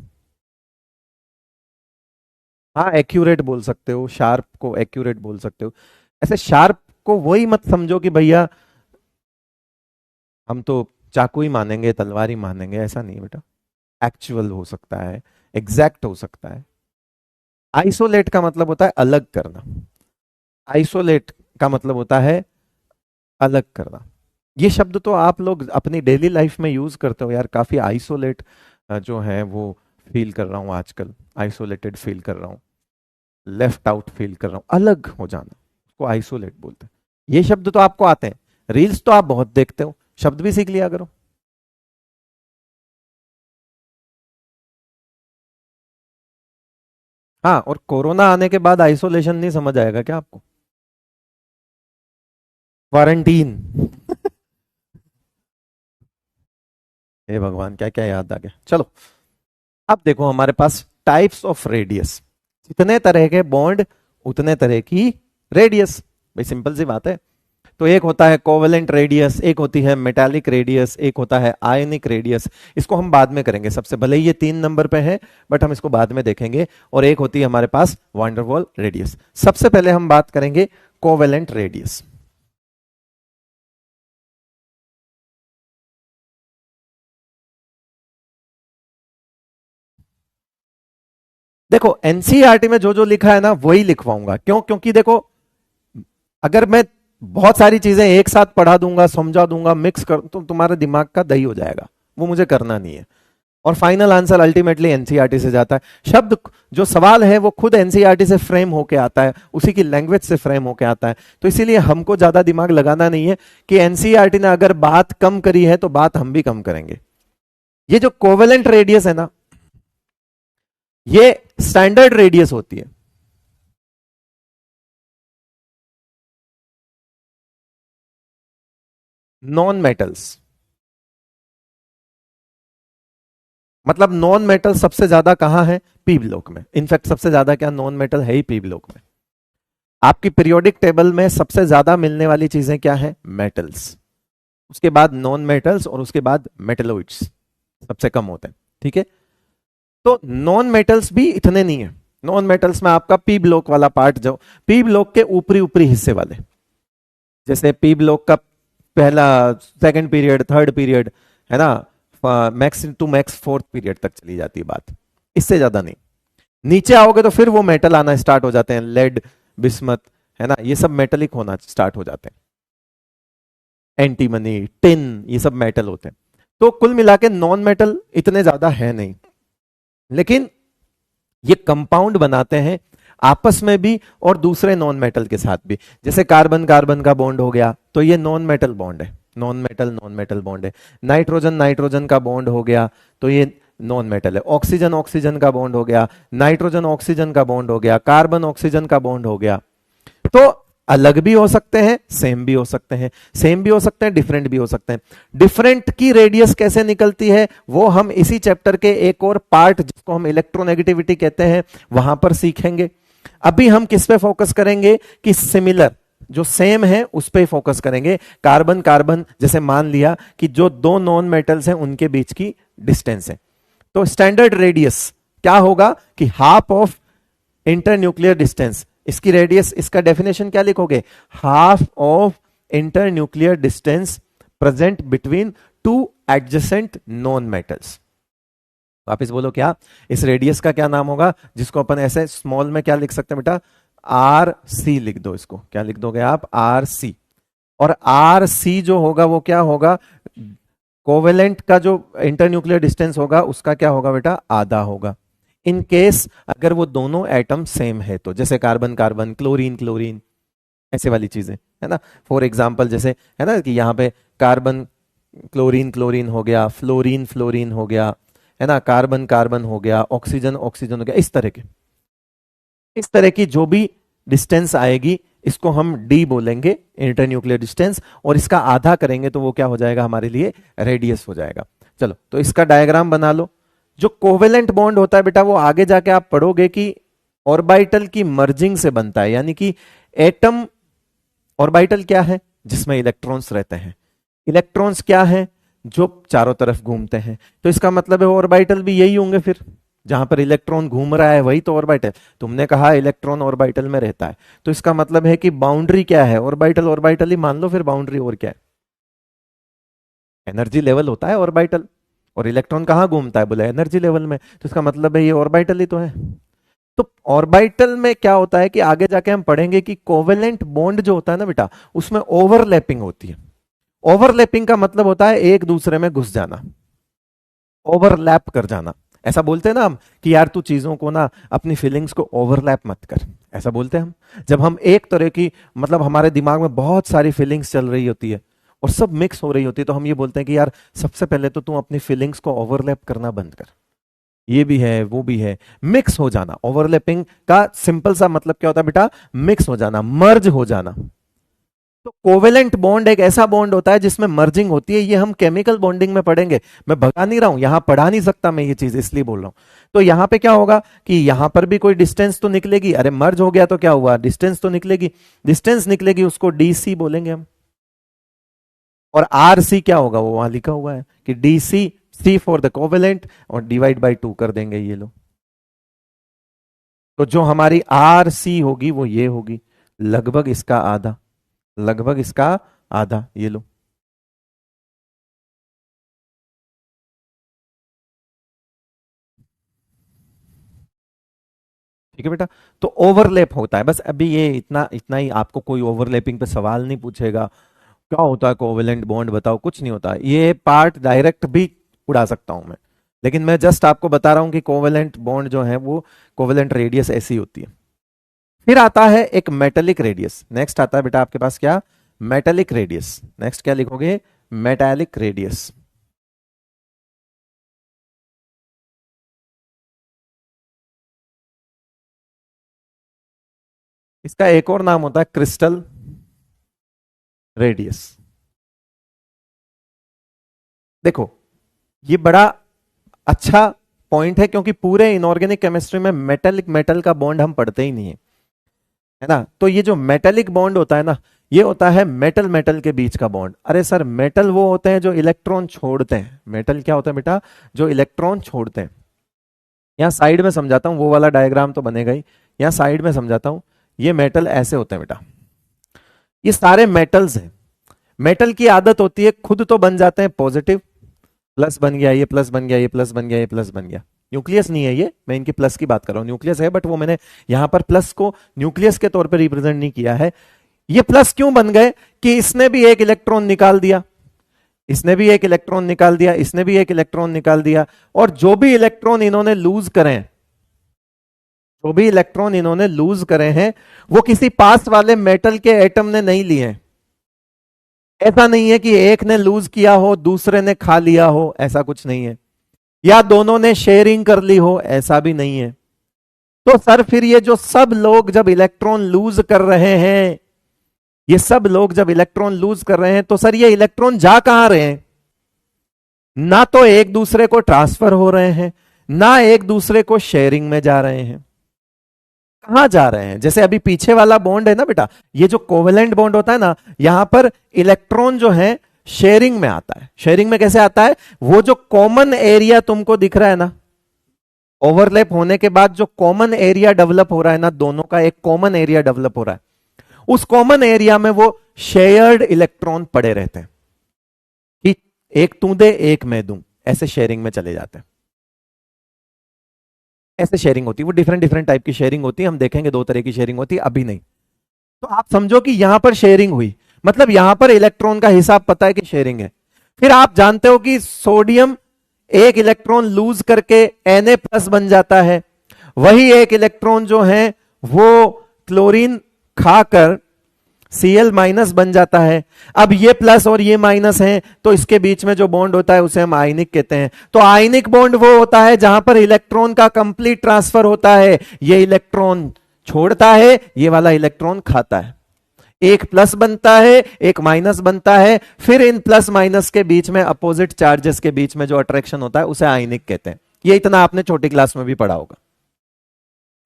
A: हाँ एक्यूरेट बोल सकते हो, शार्प को एक्यूरेट बोल सकते हो। ऐसे शार्प को वही मत समझो कि भैया हम तो चाकू ही मानेंगे, तलवार ही मानेंगे, ऐसा नहीं है बेटा। एक्चुअल हो सकता है, एग्जैक्ट हो सकता है। आइसोलेट का मतलब होता है अलग करना, आइसोलेट का मतलब होता है अलग करना। ये शब्द तो आप लोग अपनी डेली लाइफ में यूज करते हो यार, काफी आइसोलेट जो है वो फील कर रहा हूँ आजकल, आइसोलेटेड फील कर रहा हूँ, लेफ्ट आउट फील कर रहा हूँ, अलग हो जाना, उसको आइसोलेट बोलते हैं। ये शब्द तो आपको आते हैं, रील्स तो आप बहुत देखते हो, शब्द भी सीख लिया करो। हाँ, और कोरोना आने के बाद आइसोलेशन नहीं समझ आएगा क्या आपको? क्वारंटीन। हे भगवान, क्या क्या याद आ गया। चलो अब देखो हमारे पास टाइप्स ऑफ रेडियस, जितने तरह के बॉन्ड उतने तरह की रेडियस, भाई सिंपल सी बात है। तो एक होता है कोवेलेंट रेडियस, एक होती है मेटालिक रेडियस, एक होता है आयनिक रेडियस। इसको हम बाद में करेंगे, सबसे भले ही ये 3 नंबर पे है बट हम इसको बाद में देखेंगे। और एक होती है हमारे पास वांडरवॉल रेडियस। सबसे पहले हम बात करेंगे कोवेलेंट रेडियस। देखो एनसीईआरटी में जो जो लिखा है ना वही लिखवाऊंगा, क्यों? क्योंकि देखो अगर मैं बहुत सारी चीजें एक साथ पढ़ा दूंगा, समझा दूंगा, मिक्स कर, तो तुम्हारे दिमाग का दही हो जाएगा, वो मुझे करना नहीं है। और फाइनल आंसर अल्टीमेटली एनसीईआरटी से जाता है। शब्द जो सवाल है वो खुद एनसीईआरटी से फ्रेम होके आता है, उसी की लैंग्वेज से फ्रेम होके आता है। तो इसीलिए हमको ज्यादा दिमाग लगाना नहीं है कि एनसीईआरटी ने अगर बात कम करी है तो बात हम भी कम करेंगे। ये जो कोवेलेंट रेडियस है ना, ये स्टैंडर्ड रेडियस होती है। नॉन मेटल्स, मतलब नॉन मेटल सबसे ज्यादा कहां है? पी ब्लॉक में। इनफैक्ट सबसे ज्यादा क्या नॉन मेटल है ही पी ब्लॉक में। आपकी पीरियोडिक टेबल में सबसे ज्यादा मिलने वाली चीजें क्या है? मेटल्स, उसके बाद नॉन मेटल्स और उसके बाद मेटलोइड्स सबसे कम होते हैं। ठीक है, तो नॉन मेटल्स भी इतने नहीं है। नॉन मेटल्स में आपका पी ब्लॉक वाला पार्ट, जो पी ब्लॉक के ऊपरी ऊपरी हिस्से वाले, जैसे पी ब्लॉक का पहला, सेकंड पीरियड, थर्ड पीरियड, है ना, max to max fourth period तक चली जाती है बात, इससे ज्यादा नहीं। नीचे आओगे तो फिर वो मेटल आना स्टार्ट हो जाते हैं, लेड, बिस्मथ, है ना, ये सब मेटलिक होना स्टार्ट हो जाते हैं। एंटीमनी, टिन, ये सब मेटल होते हैं। तो कुल मिला के नॉन मेटल इतने ज्यादा है नहीं, लेकिन ये कंपाउंड बनाते हैं आपस में भी और दूसरे नॉन मेटल के साथ भी। जैसे कार्बन कार्बन का बॉन्ड हो गया तो ये नॉन मेटल बॉन्ड है, नॉन मेटल बॉन्ड है। नाइट्रोजन नाइट्रोजन का बॉन्ड हो गया तो ये नॉन मेटल है। ऑक्सीजन ऑक्सीजन का बॉन्ड हो गया, नाइट्रोजन ऑक्सीजन का बॉन्ड हो गया, कार्बन ऑक्सीजन का बॉन्ड हो गया। तो अलग भी हो सकते हैं, सेम भी हो सकते हैं, सेम भी हो सकते हैं, डिफरेंट भी हो सकते हैं। डिफरेंट की रेडियस कैसे निकलती है वो हम इसी चैप्टर के एक और पार्ट, जिसको हम इलेक्ट्रोनेगेटिविटी कहते हैं, वहां पर सीखेंगे। अभी हम किस पे फोकस करेंगे कि सिमिलर, जो सेम है उस पे फोकस करेंगे। कार्बन कार्बन, जैसे मान लिया कि जो दो नॉन मेटल्स हैं उनके बीच की डिस्टेंस है, तो स्टैंडर्ड रेडियस क्या होगा कि हाफ ऑफ इंटरन्यूक्लियर डिस्टेंस। इसकी रेडियस, इसका डेफिनेशन क्या लिखोगे? Half of internuclear distance present between two adjacent non metals. वापिस बोलो क्या? इस रेडियस का क्या नाम होगा, जिसको अपन ऐसे स्मॉल में क्या लिख सकते हैं बेटा? आर सी लिख दो। इसको क्या लिख दोगे आप? R C. और आर सी जो होगा वो क्या होगा? कोवेलेंट का जो इंटरन्यूक्लियर डिस्टेंस होगा उसका क्या होगा बेटा? आधा होगा। इन केस अगर वो दोनों एटम सेम है तो, जैसे कार्बन कार्बन, क्लोरीन क्लोरीन, ऐसे वाली चीजें, है ना। फॉर एग्जाम्पल जैसे, है ना, कि यहाँ पे कार्बन क्लोरीन क्लोरीन हो गया, फ्लोरीन फ्लोरीन हो गया, है ना, कार्बन कार्बन हो गया, ऑक्सीजन ऑक्सीजन हो गया, इस तरह की जो भी डिस्टेंस आएगी इसको हम डी बोलेंगे, इंटरन्यूक्लियर डिस्टेंस, और इसका आधा करेंगे तो वो क्या हो जाएगा हमारे लिए, रेडियस हो जाएगा। चलो तो इसका डायग्राम बना लो। जो कोवेलेंट बॉन्ड होता है बेटा वो आगे जाके आप पढ़ोगे कि ऑर्बिटल की मर्जिंग से बनता है, यानी कि एटम, ऑर्बिटल क्या है, जिसमें इलेक्ट्रॉन्स रहते हैं, इलेक्ट्रॉन्स क्या है, जो चारों तरफ घूमते हैं, तो इसका मतलब है ऑर्बिटल भी यही होंगे, फिर जहां पर इलेक्ट्रॉन घूम रहा है वही तो ऑर्बिटल। तुमने कहा इलेक्ट्रॉन ऑर्बिटल में रहता है, तो इसका मतलब है कि बाउंड्री क्या है, ऑर्बिटल ऑर्बिटल ही मान लो, फिर बाउंड्री और क्या है, एनर्जी लेवल होता है ऑर्बिटल, और इलेक्ट्रॉन कहां घूमता है, बोले एनर्जी लेवल में, तो इसका मतलब है ये ऑर्बिटल ही तो है। तो ऑर्बिटल में क्या होता है कि आगे जाके हम पढ़ेंगे कि कोवेलेंट बॉन्ड जो होता है ना बेटा, उसमें ओवरलैपिंग होती है। ओवरलैपिंग का मतलब होता है एक दूसरे में घुस जाना, ओवरलैप कर जाना। ऐसा बोलते हैं ना हम कि यार तू चीजों को ना, अपनी फीलिंग्स को ओवरलैप मत कर, ऐसा बोलते हैं हम। जब हम एक तरह की, मतलब हमारे दिमाग में बहुत सारी फीलिंग्स चल रही होती है और सब मिक्स हो रही होती है, तो हम ये बोलते हैं कि यार सबसे पहले तो तू अपनी फीलिंग्स को ओवरलैप करना बंद कर, ये भी है वो भी है, मिक्स हो जाना। ओवरलैपिंग का सिंपल सा मतलब क्या होता है बेटा, मिक्स हो जाना, मर्ज हो जाना। तो कोवेलेंट बॉन्ड एक ऐसा बॉन्ड होता है जिसमें मर्जिंग होती है, ये हम केमिकल बॉन्डिंग में पढ़ेंगे, मैं भगा नहीं रहा हूं, यहां पढ़ा नहीं सकता मैं ये चीज, इसलिए बोल रहा हूं। तो यहां पे क्या होगा कि यहां पर भी कोई डिस्टेंस तो निकलेगी, अरे मर्ज हो गया तो क्या हुआ, डिस्टेंस तो निकलेगी, डिस्टेंस निकलेगी, उसको डीसी बोलेंगे हम। और आर सी क्या होगा, वो वहां लिखा हुआ है कि DC, C for the covalent, और डिवाइड बाई 2 कर देंगे ये लो। तो जो हमारी आर सी होगी वो ये होगी, लगभग इसका आधा, लगभग इसका आधा, ये लो। ठीक है बेटा, तो ओवरलैप होता है, बस अभी ये इतना इतना ही, आपको कोई ओवरलैपिंग पे सवाल नहीं पूछेगा, क्या होता है कोवेलेंट बॉन्ड बताओ, कुछ नहीं होता। ये पार्ट डायरेक्ट भी उड़ा सकता हूं मैं, लेकिन मैं जस्ट आपको बता रहा हूं कि कोवेलेंट बॉन्ड जो है वो कोवेलेंट रेडियस ऐसी होती है। फिर आता है एक मेटेलिक रेडियस, नेक्स्ट आता है बेटा आपके पास क्या, मेटेलिक रेडियस। नेक्स्ट क्या लिखोगे, मेटेलिक रेडियस। इसका एक और नाम होता है क्रिस्टल रेडियस। देखो ये बड़ा अच्छा पॉइंट है, क्योंकि पूरे इनऑर्गेनिक केमिस्ट्री में मेटल मेटल का बॉन्ड हम पढ़ते ही नहीं है, है ना। तो ये जो मेटेलिक बॉन्ड होता है ना, ये होता है मेटल मेटल के बीच का बॉन्ड। अरे सर मेटल वो होते हैं जो इलेक्ट्रॉन छोड़ते हैं, मेटल क्या होता है बेटा, जो इलेक्ट्रॉन छोड़ते हैं। यहां साइड में समझाता हूं, वो वाला डायग्राम तो बनेगा ही, यहां साइड में समझाता हूं। ये मेटल ऐसे होते हैं बेटा, ये सारे मेटल्स हैं। मेटल की आदत होती है खुद तो बन जाते हैं पॉजिटिव, प्लस बन गया, ये प्लस बन गया, ये प्लस बन गया, ये प्लस बन गया। न्यूक्लियस नहीं है ये, मैं इनकी प्लस की बात कर रहा हूं, न्यूक्लियस है बट वो मैंने यहां पर प्लस को न्यूक्लियस के तौर पर रिप्रेजेंट नहीं किया है। ये प्लस क्यों बन गए कि इसने भी एक इलेक्ट्रॉन निकाल दिया, इसने भी एक इलेक्ट्रॉन निकाल दिया, इसने भी एक इलेक्ट्रॉन निकाल दिया, और जो भी इलेक्ट्रॉन इन्होंने लूज करें, जो भी इलेक्ट्रॉन इन्होंने लूज करे हैं, वो किसी पास वाले मेटल के एटम ने नहीं लिए हैं। ऐसा नहीं है कि एक ने लूज किया हो दूसरे ने खा लिया हो, ऐसा कुछ नहीं है, या दोनों ने शेयरिंग कर ली हो, ऐसा भी नहीं है। तो सर फिर ये जो सब लोग जब इलेक्ट्रॉन लूज कर रहे हैं, ये सब लोग जब इलेक्ट्रॉन लूज कर रहे हैं, तो सर ये इलेक्ट्रॉन जा कहां रहे हैं, ना तो एक दूसरे को ट्रांसफर हो रहे हैं, ना एक दूसरे को शेयरिंग में जा रहे हैं। कहां जा रहे हैं, जैसे अभी पीछे वाला बॉन्ड है ना बेटा, ये जो कोवेलेंट बॉन्ड होता है ना, यहां पर इलेक्ट्रॉन जो है शेयरिंग में आता है। शेयरिंग में कैसे आता है, वो जो कॉमन एरिया तुमको दिख रहा है ना, ओवरलैप होने के बाद जो कॉमन एरिया डेवलप हो रहा है ना, दोनों का एक कॉमन एरिया डेवलप हो रहा है, उस कॉमन एरिया में वो शेयर्ड इलेक्ट्रॉन पड़े रहते हैं कि एक तू दे एक मैं दूं, ऐसे शेयरिंग में चले जाते हैं। ऐसे शेयरिंग होती है, वो डिफरेंट डिफरेंट टाइप की शेयरिंग होती है, हम देखेंगे 2 तरह की शेयरिंग होती है, अभी नहीं। तो आप समझो कि यहां पर शेयरिंग हुई, मतलब यहां पर इलेक्ट्रॉन का हिसाब पता है कि शेयरिंग है। फिर आप जानते हो कि सोडियम एक इलेक्ट्रॉन लूज करके Na+ बन जाता है, वही एक इलेक्ट्रॉन जो है वो क्लोरीन खाकर Cl माइनस बन जाता है। अब ये प्लस और ये माइनस है, तो इसके बीच में जो बॉन्ड होता है उसे हम आयनिक कहते हैं। तो आयनिक बॉन्ड वो होता है जहां पर इलेक्ट्रॉन का कंप्लीट ट्रांसफर होता है। ये इलेक्ट्रॉन छोड़ता है, ये वाला इलेक्ट्रॉन खाता है। एक प्लस बनता है, एक माइनस बनता है, फिर इन प्लस माइनस के बीच में अपोजिट चार्जेस के बीच में जो अट्रैक्शन होता है उसे आयनिक कहते हैं। ये इतना आपने छोटी क्लास में भी पढ़ा होगा।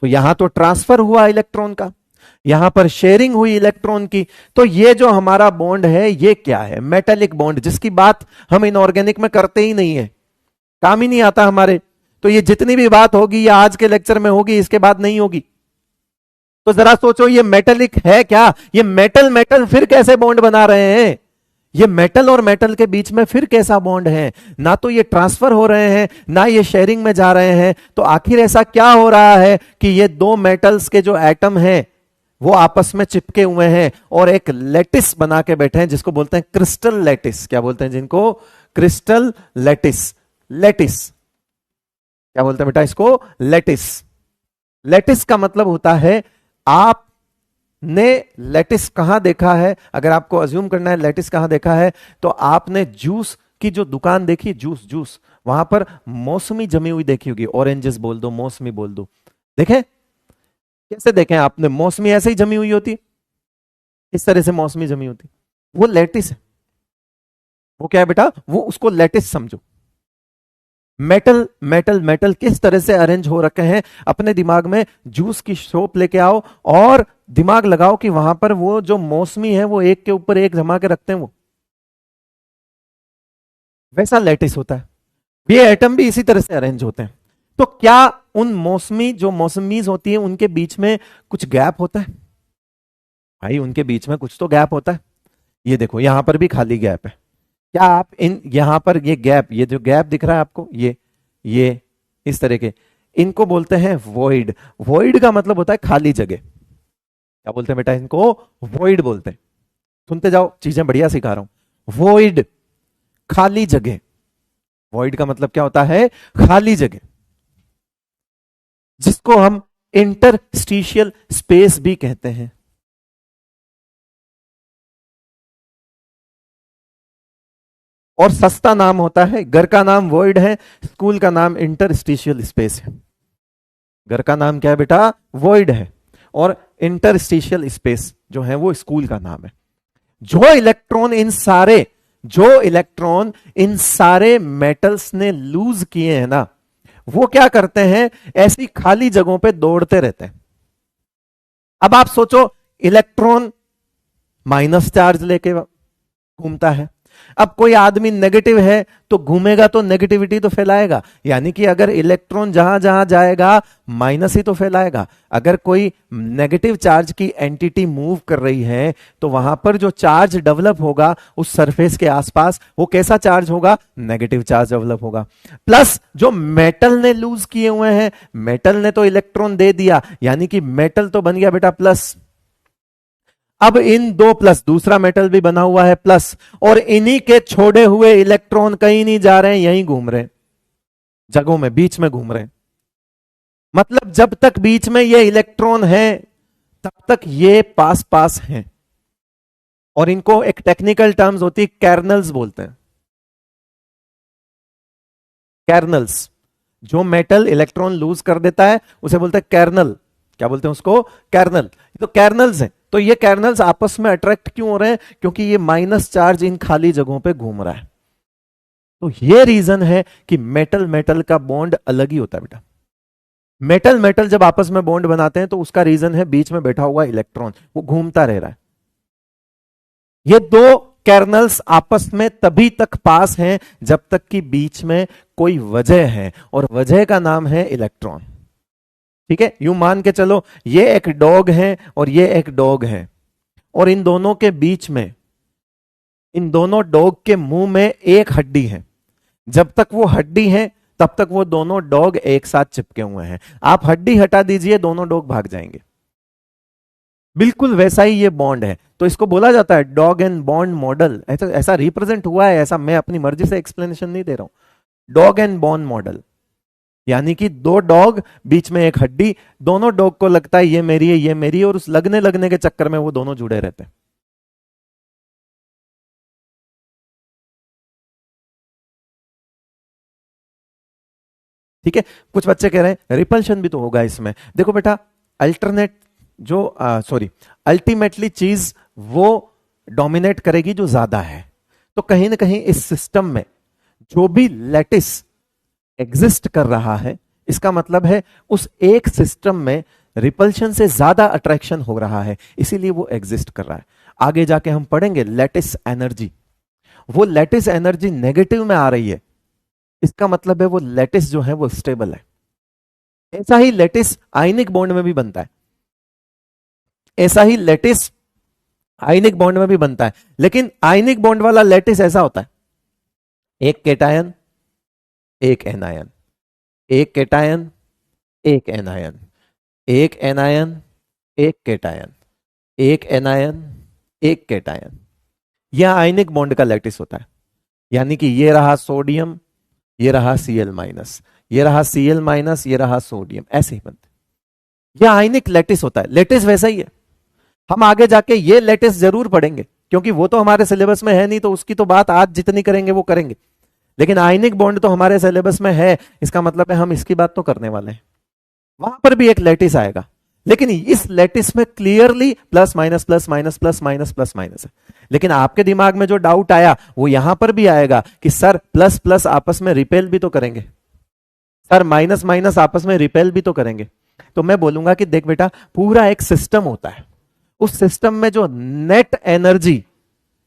A: तो यहां तो ट्रांसफर हुआ इलेक्ट्रॉन का, यहां पर शेयरिंग हुई इलेक्ट्रॉन की। तो ये जो हमारा बॉन्ड है ये क्या है? मेटेलिक बॉन्ड, जिसकी बात हम इनऑर्गेनिक में करते ही नहीं है, काम ही नहीं आता हमारे। तो ये जितनी भी बात होगी या आज के लेक्चर में होगी, इसके बाद नहीं होगी। तो जरा सोचो ये मेटेलिक है क्या? ये मेटल मेटल फिर कैसे बॉन्ड बना रहे हैं? ये मेटल और मेटल के बीच में फिर कैसा बॉन्ड है? ना तो ये ट्रांसफर हो रहे हैं, ना ये शेयरिंग में जा रहे हैं। तो आखिर ऐसा क्या हो रहा है कि ये दो मेटल्स के जो एटम हैं वो आपस में चिपके हुए हैं और एक लैटिस बना के बैठे हैं, जिसको बोलते हैं क्रिस्टल लैटिस। क्या बोलते हैं जिनको? Crystal lattice. लैटिस क्या बोलते हैं बेटा इसको? लैटिस। लैटिस का मतलब होता है, आपने लैटिस कहां देखा है? अगर आपको अज्यूम करना है लैटिस कहां देखा है, तो आपने जूस की जो दुकान देखी, जूस जूस, वहां पर मौसमी जमी हुई देखी होगी। ऑरेंजेस बोल दो, मौसमी बोल दो, देखे? कैसे देखें आपने? मौसमी ऐसे ही जमी हुई होती, इस तरह से मौसमी जमी होती, वो लैटिस है। वो क्या है बेटा? वो, उसको लैटिस समझो। मेटल मेटल मेटल किस तरह से अरेंज हो रखे हैं, अपने दिमाग में जूस की शॉप लेके आओ और दिमाग लगाओ कि वहां पर वो जो मौसमी है वो एक के ऊपर एक जमा के रखते हैं, वो वैसा लैटिस होता है। ये एटम भी इसी तरह से अरेंज होते हैं। तो क्या उन मौसमी, जो मौसमीज होती है, उनके बीच में कुछ गैप होता है? भाई उनके बीच में कुछ तो गैप होता है। ये देखो यहां पर भी खाली गैप है। क्या आप इन, यहां पर ये गैप, ये जो गैप दिख रहा है आपको, ये इस तरह के, इनको बोलते हैं वॉइड। वॉइड का मतलब होता है खाली जगह। क्या बोलते हैं बेटा इनको? वॉइड बोलते हैं। सुनते जाओ, चीजें बढ़िया सिखा रहा हूं। वॉइड, खाली जगह। वॉइड का मतलब क्या होता है? खाली जगह, जिसको हम इंटरस्टिशियल स्पेस भी कहते हैं। और सस्ता नाम होता है, घर का नाम वॉइड है, स्कूल का नाम इंटरस्टिशियल स्पेस है। घर का नाम क्या है बेटा? वॉइड है, और इंटरस्टिशियल स्पेस जो है वो स्कूल का नाम है। जो इलेक्ट्रॉन इन सारे मेटल्स ने लूज किए हैं ना, वो क्या करते हैं? ऐसी खाली जगहों पे दौड़ते रहते हैं। अब आप सोचो, इलेक्ट्रॉन माइनस चार्ज लेके घूमता है। अब कोई आदमी नेगेटिव है तो घूमेगा तो नेगेटिविटी तो फैलाएगा, यानी कि अगर इलेक्ट्रॉन जहां जहां जाएगा माइनस ही तो फैलाएगा। अगर कोई नेगेटिव चार्ज की एंटिटी मूव कर रही है तो वहां पर जो चार्ज डेवलप होगा उस सरफेस के आसपास, वो कैसा चार्ज होगा? नेगेटिव चार्ज डेवलप होगा। प्लस जो मेटल ने लूज किए हुए हैं, मेटल ने तो इलेक्ट्रॉन दे दिया, यानी कि मेटल तो बन गया बेटा प्लस। अब इन दो प्लस, दूसरा मेटल भी बना हुआ है प्लस, और इन्हीं के छोड़े हुए इलेक्ट्रॉन कहीं नहीं जा रहे हैं, यहीं घूम रहे हैं, जगहों में बीच में घूम रहे हैं। मतलब जब तक बीच में ये इलेक्ट्रॉन है तब तक ये पास पास हैं, और इनको एक टेक्निकल टर्म्स होती है, कैर्नल्स बोलते हैं। कैर्नल्स, जो मेटल इलेक्ट्रॉन लूज कर देता है उसे बोलते हैं कैर्नल। क्या बोलते हैं उसको? कैर्नल। तो कैर्नल्स हैं। तो ये कैर्नल्स आपस में अट्रैक्ट क्यों हो रहे हैं? क्योंकि ये माइनस चार्ज इन खाली जगहों पे घूम रहा है। तो ये रीजन है कि मेटल मेटल का बॉन्ड अलग ही होता है बेटा। मेटल मेटल जब आपस में बॉन्ड बनाते हैं तो उसका रीजन है बीच में बैठा हुआ इलेक्ट्रॉन, वो घूमता रह रहा है। ये दो कैर्नल्स आपस में तभी तक पास हैं जब तक कि बीच में कोई वजह है, और वजह का नाम है इलेक्ट्रॉन। ठीक है, यूं मान के चलो ये एक डॉग है और ये एक डॉग है, और इन दोनों के बीच में, इन दोनों डॉग के मुंह में एक हड्डी है। जब तक वो हड्डी है तब तक वो दोनों डॉग एक साथ चिपके हुए हैं। आप हड्डी हटा दीजिए, दोनों डॉग भाग जाएंगे। बिल्कुल वैसा ही ये बॉन्ड है। तो इसको बोला जाता है डॉग एंड बॉन्ड मॉडल। ऐसा रिप्रेजेंट हुआ है, ऐसा मैं अपनी मर्जी से एक्सप्लेनेशन नहीं दे रहा हूं। डॉग एंड बॉन्ड मॉडल, यानी कि दो डॉग, बीच में एक हड्डी, दोनों डॉग को लगता है ये मेरी है, ये मेरी है, और उस लगने के चक्कर में वो दोनों जुड़े रहते हैं। ठीक है। कुछ बच्चे कह रहे हैं रिपल्शन भी तो होगा इसमें। देखो बेटा, अल्टरनेट जो सॉरी अल्टीमेटली चीज वो डोमिनेट करेगी जो ज्यादा है। तो कहीं ना कहीं इस सिस्टम में जो भी लैटिस एग्जिस्ट कर रहा है, इसका मतलब है उस एक सिस्टम में रिपल्शन से ज्यादा अट्रैक्शन हो रहा है, इसीलिए वो एग्जिस्ट कर रहा है। आगे जाके हम पढ़ेंगे लैटिस एनर्जी, वो लैटिस एनर्जी नेगेटिव में आ रही है, इसका मतलब है वो लैटिस जो है वो स्टेबल है। ऐसा ही लैटिस आयनिक बॉन्ड में भी बनता है, ऐसा ही लैटिस आयनिक बॉन्ड में भी बनता है। लेकिन आयनिक बॉन्ड वाला लैटिस ऐसा होता है, एक केटायन एक एनायन, एक केटायन एक एनायन, एक एनायन एक केटायन, एक एनायन एक केटायन। यह आयनिक बॉन्ड का लैटिस होता है। यानी कि ये रहा सोडियम, ये रहा Cl माइनस, ये रहा Cl माइनस, ये रहा सोडियम, ऐसे ही बनते। यह आयनिक लैटिस होता है। लैटिस वैसा ही है। हम आगे जाके ये लैटिस जरूर पढ़ेंगे, क्योंकि वो तो हमारे सिलेबस में है नहीं, तो उसकी तो बात आज जितनी करेंगे वो करेंगे। लेकिन आयनिक बॉन्ड तो हमारे सिलेबस में है, इसका मतलब है हम इसकी बात तो करने वाले हैं। वहां पर भी एक लैटिस आएगा, लेकिन इस लैटिस में clearly plus minus plus minus plus minus plus minus है। लेकिन आपके दिमाग में जो डाउट आया वो यहां पर भी आएगा कि सर प्लस प्लस आपस में रिपेल भी तो करेंगे, सर माइनस माइनस आपस में रिपेल भी तो करेंगे। तो मैं बोलूंगा कि देख बेटा, पूरा एक सिस्टम होता है, उस सिस्टम में जो नेट एनर्जी,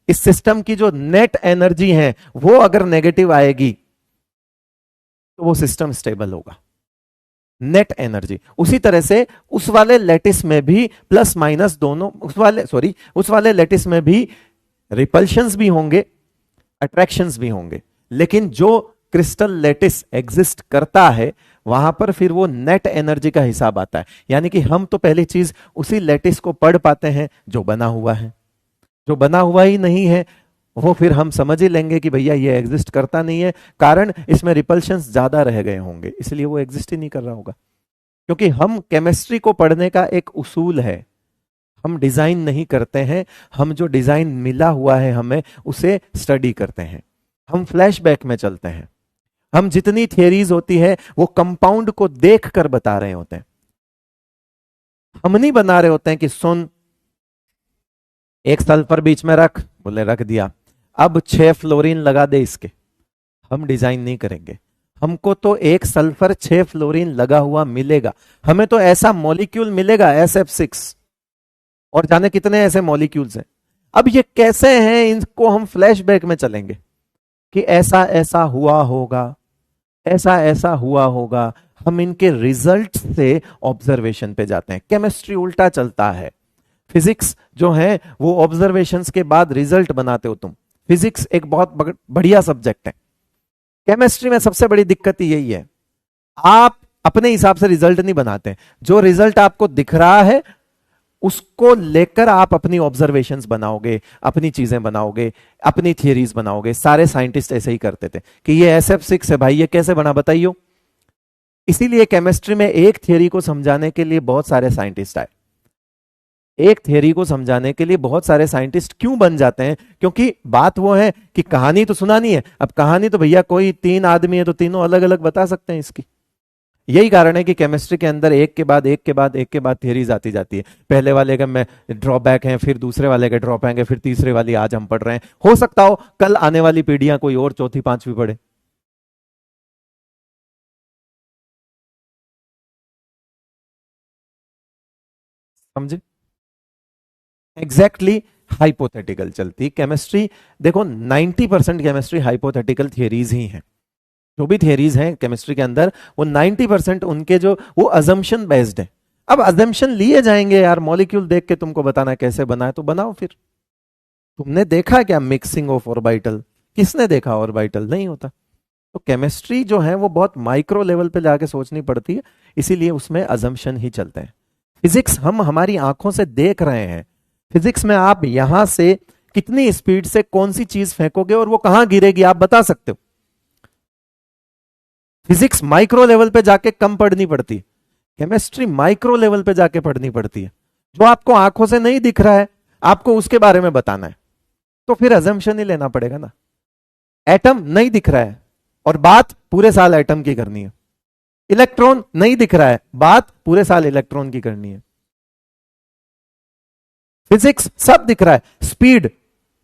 A: इस सिस्टम की जो नेट एनर्जी है वो अगर नेगेटिव आएगी तो वो सिस्टम स्टेबल होगा। नेट एनर्जी उसी तरह से उस वाले लैटिस में भी प्लस माइनस दोनों, उस वाले लैटिस में भी रिपल्शंस भी होंगे, अट्रैक्शंस भी होंगे। लेकिन जो क्रिस्टल लैटिस एग्जिस्ट करता है वहां पर फिर वो नेट एनर्जी का हिसाब आता है। यानी कि हम तो पहली चीज उसी लैटिस को पढ़ पाते हैं जो बना हुआ है, जो बना हुआ ही नहीं है वो फिर हम समझ ही लेंगे कि भैया ये एग्जिस्ट करता नहीं है, कारण इसमें रिपल्शंस ज्यादा रह गए होंगे, इसलिए वो एग्जिस्ट ही नहीं कर रहा होगा। क्योंकि हम केमिस्ट्री को पढ़ने का एक उसूल है, हम डिजाइन नहीं करते हैं, हम जो डिजाइन मिला हुआ है हमें उसे स्टडी करते हैं, हम फ्लैशबैक में चलते हैं। हम जितनी थियरीज होती है वो कंपाउंड को देख कर बता रहे होते हैं, हम नहीं बना रहे होते हैं कि सुन एक सल्फर बीच में रख, बोले रख दिया, अब 6 फ्लोरीन लगा दे इसके। हम डिजाइन नहीं करेंगे, हमको तो एक सल्फर 6 फ्लोरीन लगा हुआ मिलेगा, हमें तो ऐसा मॉलिक्यूल मिलेगा SF6, और जाने कितने ऐसे मॉलिक्यूल्स हैं। अब ये कैसे हैं, इनको हम फ्लैशबैक में चलेंगे कि ऐसा ऐसा हुआ होगा, ऐसा ऐसा हुआ होगा। हम इनके रिजल्ट से ऑब्जर्वेशन पे जाते हैं। केमिस्ट्री उल्टा चलता है, फिजिक्स जो है वो ऑब्जर्वेशंस के बाद रिजल्ट बनाते हो तुम। फिजिक्स एक बहुत बढ़िया सब्जेक्ट है। केमिस्ट्री में सबसे बड़ी दिक्कत यही है, आप अपने हिसाब से रिजल्ट नहीं बनाते, जो रिजल्ट आपको दिख रहा है उसको लेकर आप अपनी ऑब्जर्वेशंस बनाओगे, अपनी चीजें बनाओगे, अपनी थियरीज बनाओगे। सारे साइंटिस्ट ऐसे ही करते थे कि ये SF6 है भाई, ये कैसे बना बताइयो। इसीलिए केमिस्ट्री में एक थियरी को समझाने के लिए बहुत सारे साइंटिस्ट आए। एक थियरी को समझाने के लिए बहुत सारे साइंटिस्ट क्यों बन जाते हैं, क्योंकि बात वो है कि कहानी तो सुनानी है। अब कहानी तो भैया कोई 3 आदमी है तो तीनों अलग अलग बता सकते हैं इसकी। यही कारण है कि केमिस्ट्री के अंदर एक के बाद एक के बाद एक के बाद थियरीज आती जाती है। पहले वाले का में ड्रॉबैक है, फिर दूसरे वाले के ड्रॉबैक है, फिर तीसरे वाली आज हम पढ़ रहे हैं। हो सकता हो कल आने वाली पीढ़ियां कोई और चौथी पांचवी पढ़े। समझे? एग्जैक्टली हाइपोथेटिकल चलती केमिस्ट्री। देखो 90% केमिस्ट्री हाइपोथेटिकल थियरीज ही हैं। जो भी थियरीज हैं केमिस्ट्री के अंदर वो 90% उनके जो वो अजम्पशन बेस्ड है। अब अजम्पशन लिए जाएंगे यार, मॉलिक्यूल देख के तुमको बताना है कैसे बना है तो बनाओ। फिर तुमने देखा क्या मिक्सिंग ऑफ ऑर्बिटल? किसने देखा ऑर्बिटल? नहीं होता। तो केमिस्ट्री जो है वो बहुत माइक्रो लेवल पे जाके सोचनी पड़ती है, इसीलिए उसमें अजम्पशन ही चलते हैं। फिजिक्स हम हमारी आंखों से देख रहे हैं। फिजिक्स में आप यहां से कितनी स्पीड से कौन सी चीज फेंकोगे और वो कहां गिरेगी आप बता सकते हो। फिजिक्स माइक्रो लेवल पे जाके कम पढ़नी पड़ती है, केमिस्ट्री माइक्रो लेवल पे जाके पढ़नी पड़ती है। जो आपको आंखों से नहीं दिख रहा है आपको उसके बारे में बताना है, तो फिर अजम्पशन ही लेना पड़ेगा ना। एटम नहीं दिख रहा है और बात पूरे साल एटम की करनी है, इलेक्ट्रॉन नहीं दिख रहा है, बात पूरे साल इलेक्ट्रॉन की करनी है। फिजिक्स सब दिख रहा है, स्पीड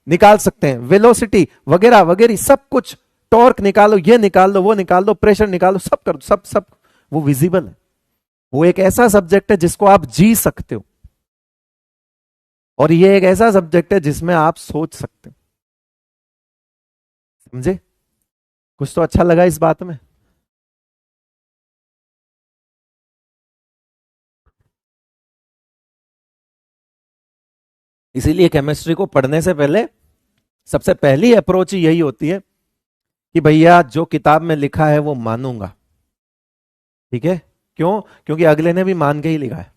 A: निकाल सकते हैं, वेलोसिटी वगैरह वगैरह सब कुछ, टॉर्क निकालो, ये निकाल लो, वो निकाल लो, प्रेशर निकालो, सब कर सब सब वो विजिबल है। वो एक ऐसा सब्जेक्ट है जिसको आप जी सकते हो, और ये एक ऐसा सब्जेक्ट है जिसमें आप सोच सकते हो। समझे? कुछ तो अच्छा लगा इस बात में। इसीलिए केमिस्ट्री को पढ़ने से पहले सबसे पहली अप्रोच यही होती है कि भैया जो किताब में लिखा है वो मानूंगा। ठीक है? क्यों? क्योंकि अगले ने भी मान के ही लिखा है।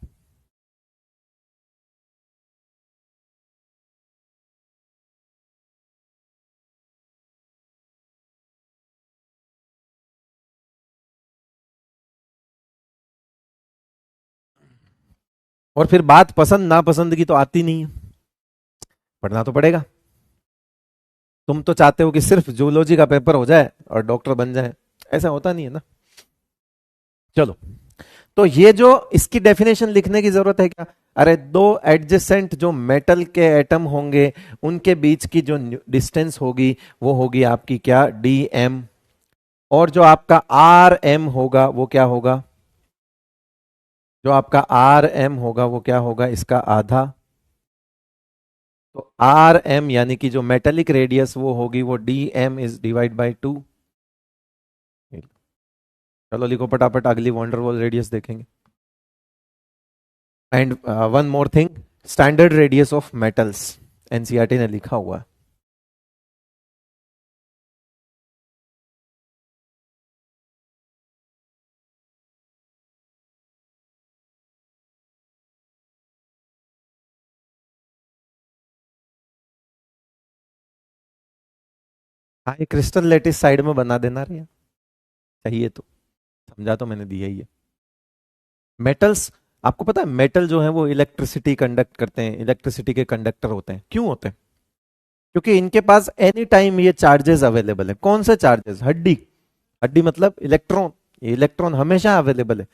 A: और फिर बात पसंद नापसंद की तो आती नहीं है, पढ़ना तो पड़ेगा। तुम तो चाहते हो कि सिर्फ जूलॉजी का पेपर हो जाए और डॉक्टर बन जाए, ऐसा होता नहीं है ना। चलो, तो ये जो इसकी डेफिनेशन लिखने की जरूरत है क्या? अरे दो एडजेसेंट जो मेटल के एटम होंगे उनके बीच की जो डिस्टेंस होगी वो होगी आपकी क्या? D M. और जो आपका आर एम होगा वो क्या होगा? जो आपका आर एम होगा वो क्या होगा? इसका आधा। तो आर एम यानी कि जो मेटेलिक रेडियस वो होगी वो D M is divide by 2। चलो लिखो फटाफट, अगली वंडरवॉल रेडियस देखेंगे। And one more thing, standard radius of metals NCERT ने लिखा हुआ है। हाँ, ये क्रिस्टल लेटिस साइड में बना देना रही है, चाहिए तो, समझा तो मैंने दिया ही है। मेटल्स, आपको पता है मेटल जो है वो इलेक्ट्रिसिटी कंडक्ट करते हैं, इलेक्ट्रिसिटी के कंडक्टर होते हैं। क्यों होते हैं? क्योंकि इनके पास एनी टाइम ये चार्जेस अवेलेबल है। कौन से चार्जेस? हड्डी, हड्डी मतलब इलेक्ट्रॉन, ये इलेक्ट्रॉन हमेशा अवेलेबल है।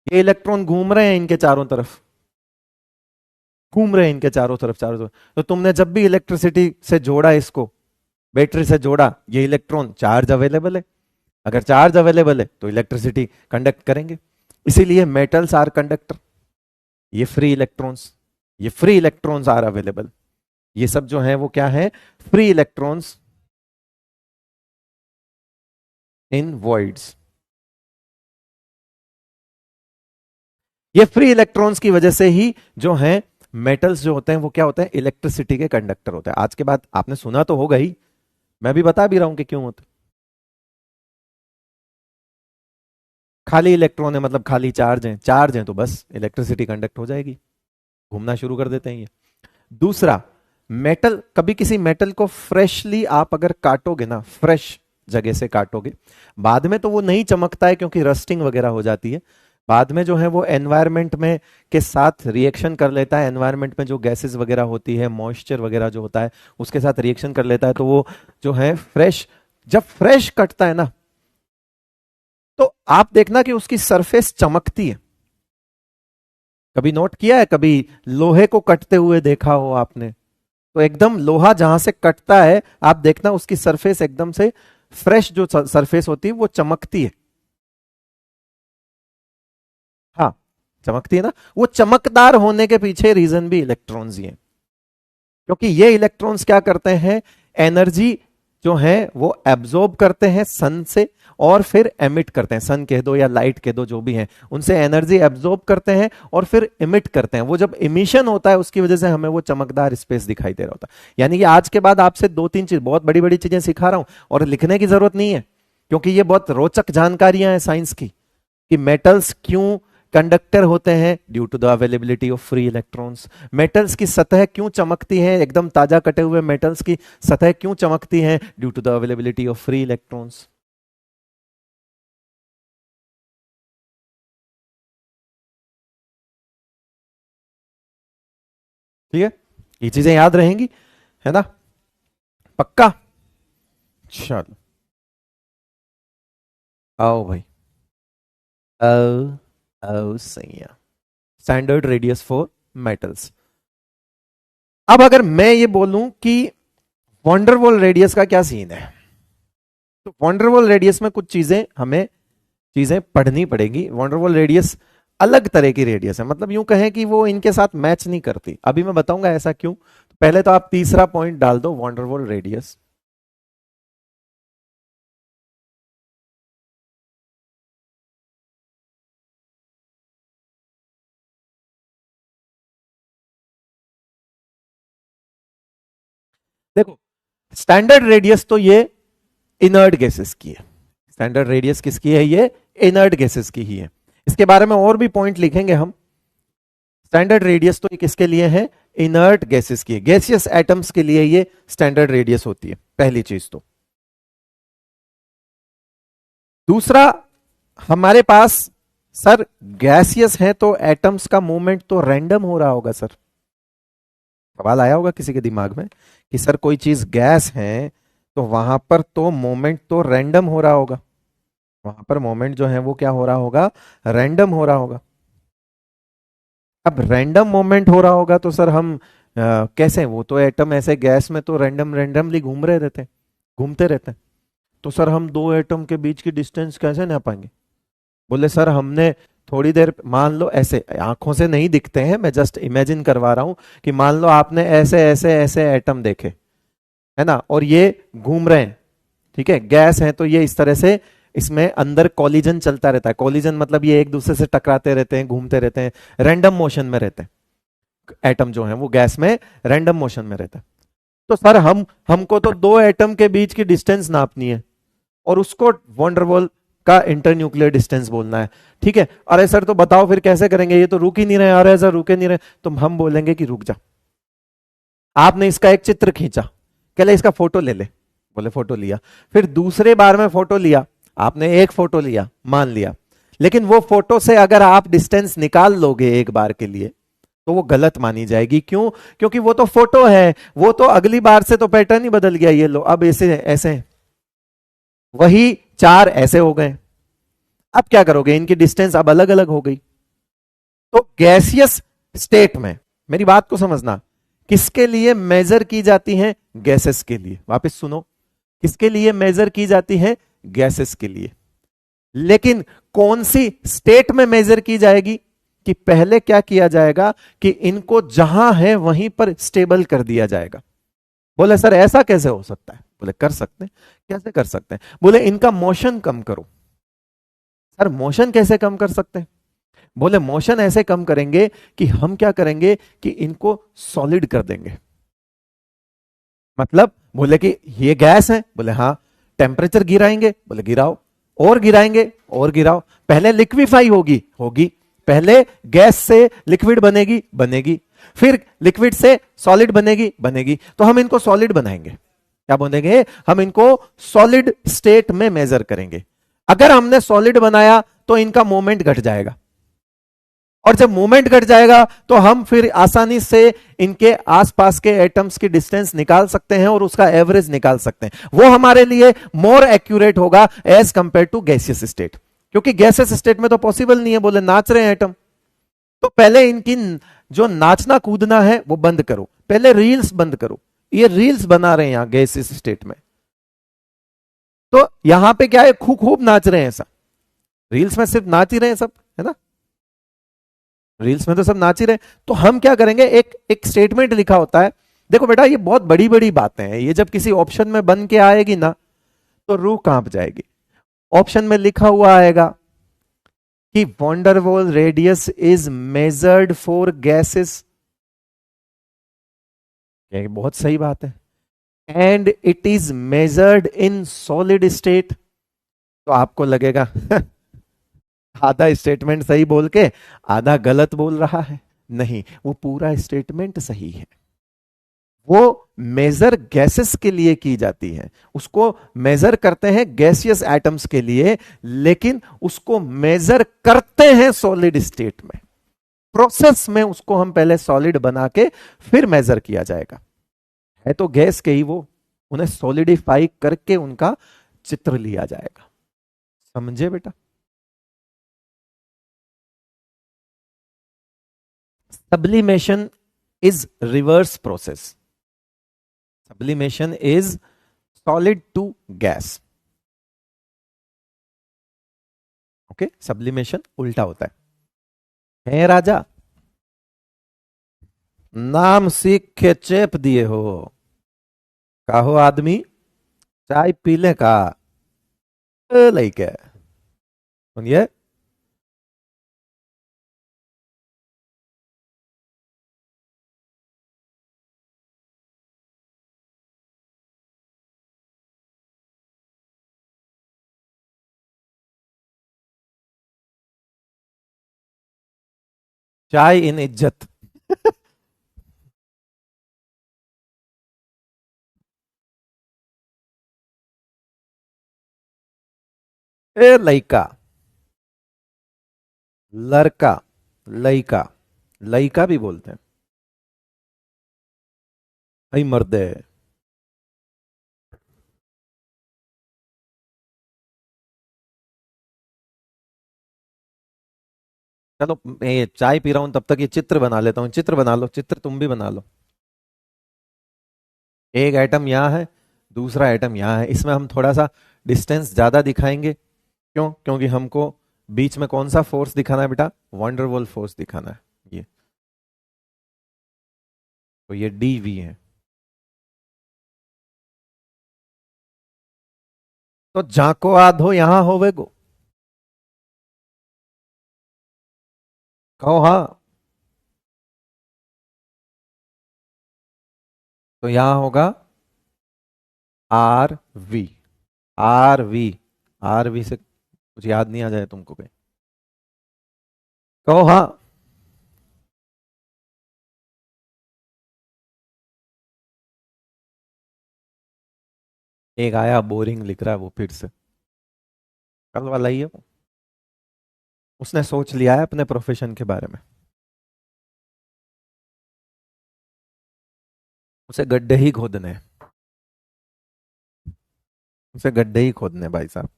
A: ये इलेक्ट्रॉन घूम रहे हैं इनके चारों तरफ, घूम रहे हैं इनके चारों तरफ, चारों तरफ। तो तुमने जब भी इलेक्ट्रिसिटी से जोड़ा, इसको बैटरी से जोड़ा, ये इलेक्ट्रॉन चार्ज अवेलेबल है। अगर चार्ज अवेलेबल है तो इलेक्ट्रिसिटी कंडक्ट करेंगे। इसीलिए मेटल्स आर कंडक्टर। ये फ्री इलेक्ट्रॉन्स, ये फ्री इलेक्ट्रॉन्स आर अवेलेबल। ये सब जो है वो क्या है? Free electrons in voids. ये फ्री इलेक्ट्रॉन्स की वजह से ही जो है मेटल्स जो होते हैं वो क्या होते हैं? इलेक्ट्रिसिटी के कंडक्टर होते हैं। आज के बाद आपने सुना तो होगा ही, मैं भी बता भी रहा हूं कि क्यों होते हैं। खाली इलेक्ट्रॉन है मतलब खाली चार्ज है, चार्ज है तो बस इलेक्ट्रिसिटी कंडक्ट हो जाएगी, घूमना शुरू कर देते हैं ये। दूसरा, मेटल, कभी किसी मेटल को फ्रेशली आप अगर काटोगे ना, फ्रेश जगह से काटोगे, बाद में तो वो नहीं चमकता है क्योंकि रस्टिंग वगैरह हो जाती है। बाद में जो है वो एनवायरमेंट में के साथ रिएक्शन कर लेता है, एनवायरमेंट में जो गैसेस वगैरह होती है, मॉइस्चर वगैरह जो होता है उसके साथ रिएक्शन कर लेता है, तो वो जो है फ्रेश, जब फ्रेश कटता है ना, तो आप देखना कि उसकी सरफेस चमकती है। कभी नोट किया है? कभी लोहे को कटते हुए देखा हो आपने? तो एकदम लोहा जहां से कटता है आप देखना उसकी सरफेस एकदम से फ्रेश, जो सरफेस होती है वो चमकती है। हाँ, चमकती है ना। वो चमकदार होने के पीछे रीजन भी इलेक्ट्रॉन्स ही है, क्योंकि ये इलेक्ट्रॉन्स क्या करते हैं? एनर्जी जो है वो एब्जॉर्ब करते हैं सन से, और फिर एमिट करते हैं, सन कह दो या लाइट कह दो, जो भी है, उनसे एनर्जी एब्जॉर्ब करते हैं और फिर इमिट करते हैं। वो जब इमिशन होता है उसकी वजह से हमें वो चमकदार स्पेस दिखाई दे रहा होता है। यानी कि आज के बाद आपसे दो तीन चीज, बहुत बड़ी बड़ी चीजें सिखा रहा हूं और लिखने की जरूरत नहीं है, क्योंकि ये बहुत रोचक जानकारियां हैं साइंस की, कि मेटल्स क्यों कंडक्टर होते हैं? Due to the availability of free electrons. Metals की सतह क्यों चमकती है? एकदम ताजा कटे हुए मेटल्स की सतह क्यों चमकती है? Due to the availability of free electrons. ठीक है, ये चीजें याद रहेंगी, है ना? पक्का? चलो, आओ भाई। ओ, ओ सही है, स्टैंडर्ड रेडियस फॉर मेटल्स। अब अगर मैं ये बोलूं कि वंडरवॉल रेडियस का क्या सीन है, तो वंडरवॉल रेडियस में कुछ चीजें पढ़नी पड़ेगी। वंडरवॉल रेडियस अलग तरह की रेडियस है, मतलब यूं कहें कि वो इनके साथ मैच नहीं करती। अभी मैं बताऊंगा ऐसा क्यों। पहले तो आप तीसरा पॉइंट डाल दो, वंडरवॉल रेडियस। देखो, स्टैंडर्ड रेडियस तो ये इनर्ट गैसेस की है। स्टैंडर्ड रेडियस किसकी है? ये इनर्ट गैसेस की ही है। इसके बारे में और भी पॉइंट लिखेंगे हम। स्टैंडर्ड रेडियस तो ये किसके लिए है? इनर्ट गैसेस की है, गैसियस एटम्स के लिए ये स्टैंडर्ड रेडियस होती है, पहली चीज तो। दूसरा, हमारे पास सर गैसियस है तो एटम्स का मूवमेंट तो रैंडम हो रहा होगा सर। सवाल आया होगा किसी के दिमाग में कि सर कोई चीज गैस है तो वहां पर तो मोमेंट तो रैंडम हो रहा होगा, वहां पर मोमेंट जो है वो क्या हो रहा होगा? रैंडम हो रहा होगा। अब रैंडम मोमेंट हो रहा होगा तो सर हम कैसे, वो तो एटम ऐसे गैस में तो रैंडमली घूम रहे रहते हैं, घूमते रहते हैं। तो सर हम दो एटम के बीच की डिस्टेंस कैसे नापाएंगे? बोले सर हमने थोड़ी देर, मान लो ऐसे आंखों से नहीं दिखते हैं, मैं जस्ट इमेजिन करवा रहा हूं कि मान लो आपने ऐसे ऐसे ऐसे एटम देखे, है ना, और ये घूम रहे हैं, ठीक है, गैस है तो ये इस तरह से इसमें अंदर कॉलिजन चलता रहता है। कॉलिजन मतलब ये एक दूसरे से टकराते रहते हैं, घूमते रहते हैं, रैंडम मोशन में रहते हैं। एटम जो है वो गैस में रैंडम मोशन में रहता है। तो सर हमको तो दो एटम के बीच की डिस्टेंस नापनी है और उसको वंडरवॉल का इंटरन्यूक्लियर डिस्टेंस बोलना है, ठीक है। अरे सर तो बताओ फिर कैसे करेंगे, ये तो रुक ही नहीं रहे, अरे सर रुके नहीं रहे। तो हम बोलेंगे कि रुक जा, आपने इसका एक चित्र खींचा, कह ले इसका फोटो ले ले, बोले फोटो लिया। फिर दूसरे बार में फोटो लिया, आपने एक फोटो लिया, मान लिया, लेकिन वो फोटो से अगर आप डिस्टेंस निकाल लोगे एक बार के लिए तो वो गलत मानी जाएगी। क्यों? क्योंकि वो तो फोटो है, वो तो अगली बार से तो पैटर्न ही बदल गया, ये लो अब ऐसे ऐसे, वही चार ऐसे हो गए। अब क्या करोगे? इनकी डिस्टेंस अब अलग अलग हो गई। तो गैसियस स्टेट में, मेरी बात को समझना, किसके लिए मेजर की जाती है? गैसेस के लिए। वापस सुनो, किसके लिए मेजर की जाती है? गैसेस के लिए। लेकिन कौन सी स्टेट में मेजर की जाएगी? कि पहले क्या किया जाएगा कि इनको जहां है वहीं पर स्टेबल कर दिया जाएगा। बोले सर ऐसा कैसे हो सकता है? बोले कर सकते हैं। कैसे कर सकते हैं? बोले इनका मोशन कम करो। सर मोशन कैसे कम कर सकते हैं? बोले मोशन ऐसे कम करेंगे कि हम क्या करेंगे कि इनको सॉलिड कर देंगे। मतलब बोले कि ये गैस है, बोले हाँ, टेम्परेचर गिराएंगे, बोले गिराओ, और गिराएंगे और गिराओ, पहले लिक्विफाई होगी होगी, पहले गैस से लिक्विड बनेगी बनेगी, फिर लिक्विड से सॉलिड बनेगी बनेगी, तो हम इनको सॉलिड बनाएंगे। क्या बोलेंगे? हम इनको सॉलिड स्टेट में मेजर करेंगे। अगर हमने सॉलिड बनाया तो इनका मोमेंट घट जाएगा, और जब मूवमेंट घट जाएगा तो हम फिर आसानी से इनके आसपास के एटम्स की डिस्टेंस निकाल सकते हैं और उसका एवरेज निकाल सकते हैं। वो हमारे लिए मोर एक्यूरेट होगा as compare to gaseous state, क्योंकि गैसियस स्टेट में तो पॉसिबल नहीं है, बोले नाच रहे हैं एटम। तो पहले इनकी जो नाचना कूदना है वो बंद करो, पहले रील्स बंद करो। ये रील्स बना रहे हैं यहां गैसियस स्टेट में, तो यहां पे क्या है, खूब खूब नाच रहे हैं सब। रील्स में सिर्फ नाच ही रहे हैं सब, है ना, रील्स में तो सब नाच ही रहे। तो हम क्या करेंगे, एक एक स्टेटमेंट लिखा होता है। देखो बेटा ये बहुत बड़ी बड़ी बातें हैं, ये जब किसी ऑप्शन में बन के आएगी ना तो रूह कांप जाएगी। ऑप्शन में लिखा हुआ आएगा कि van der Waals radius is measured for gases, ये बहुत सही बात है, and it is measured in solid state. तो आपको लगेगा आधा स्टेटमेंट सही बोल के आधा गलत बोल रहा है। नहीं, वो पूरा स्टेटमेंट सही है। वो मेजर गैसेस के लिए की जाती है, उसको मेजर करते हैं गैसियस एटम्स के लिए, लेकिन उसको मेजर करते हैं सॉलिड स्टेट में। प्रोसेस में उसको हम पहले सॉलिड बना के फिर मेजर किया जाएगा। है तो गैस के ही वो, उन्हें सॉलिडिफाई करके उनका चित्र लिया जाएगा। समझे बेटा? Sublimation is reverse process. Sublimation is solid to gas. Okay, sublimation उल्टा होता है राजा. नाम सीख के चेप दिए हो. काहो आदमी, चाय पीले का लइके सुनिए. चाय इन इज्जत. ए लइका, लड़का, लइका, लइका भी बोलते हैं. भाई मर्दे. चलो मैं ये चाय पी रहा हूं तब तक ये चित्र बना लेता हूं. चित्र बना लो, चित्र तुम भी बना लो. एक आइटम यहां है, दूसरा आइटम यहां है. इसमें हम थोड़ा सा डिस्टेंस ज्यादा दिखाएंगे. क्यों? क्योंकि हमको बीच में कौन सा फोर्स दिखाना है बेटा? वंडरवॉल फोर्स दिखाना है. ये तो ये डी वी है. तो जाको आधो यहां होवे गो. कहो हाँ. तो यहां होगा R V. R V. R V से कुछ याद नहीं आ जाए तुमको कहीं? कहो हाँ. एक आया बोरिंग लिख रहा है वो फिर से. कल वाला ही है वो. उसने सोच लिया है अपने प्रोफेशन के बारे में. उसे गड्ढे ही खोदने हैं. उसे गड्ढे ही खोदने हैं भाई साहब.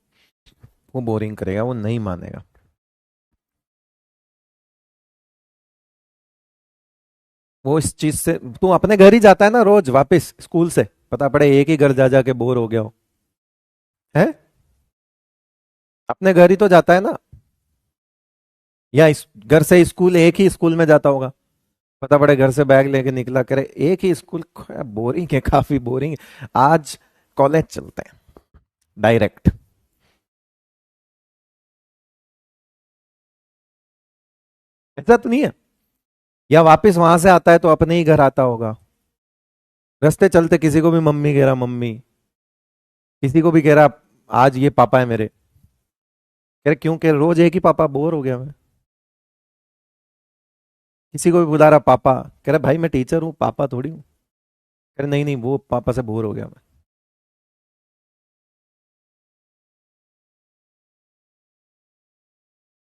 A: वो बोरिंग करेगा, वो नहीं मानेगा. वो इस चीज से, तू अपने घर ही जाता है ना रोज वापस स्कूल से, पता पड़े एक ही घर जा जाके बोर हो गया हो. है? अपने घर ही तो जाता है ना. या इस घर से स्कूल एक ही स्कूल में जाता होगा. पता पड़े घर से बैग लेके निकला, करे एक ही स्कूल, बोरिंग है, काफी बोरिंग है, आज कॉलेज चलते हैं डायरेक्ट. ऐसा तो नहीं है? या वापस वहां से आता है तो अपने ही घर आता होगा. रास्ते चलते किसी को भी मम्मी कह रहा मम्मी, किसी को भी कह रहा आज ये पापा है मेरे. कह रहे क्यों? कह रहे रोज एक ही पापा, बोर हो गया मैं. किसी को भी बुला रहा पापा, कह रहा भाई मैं टीचर हूँ, पापा थोड़ी हूँ. कह रहे नहीं नहीं, वो पापा से बोर हो गया मैं.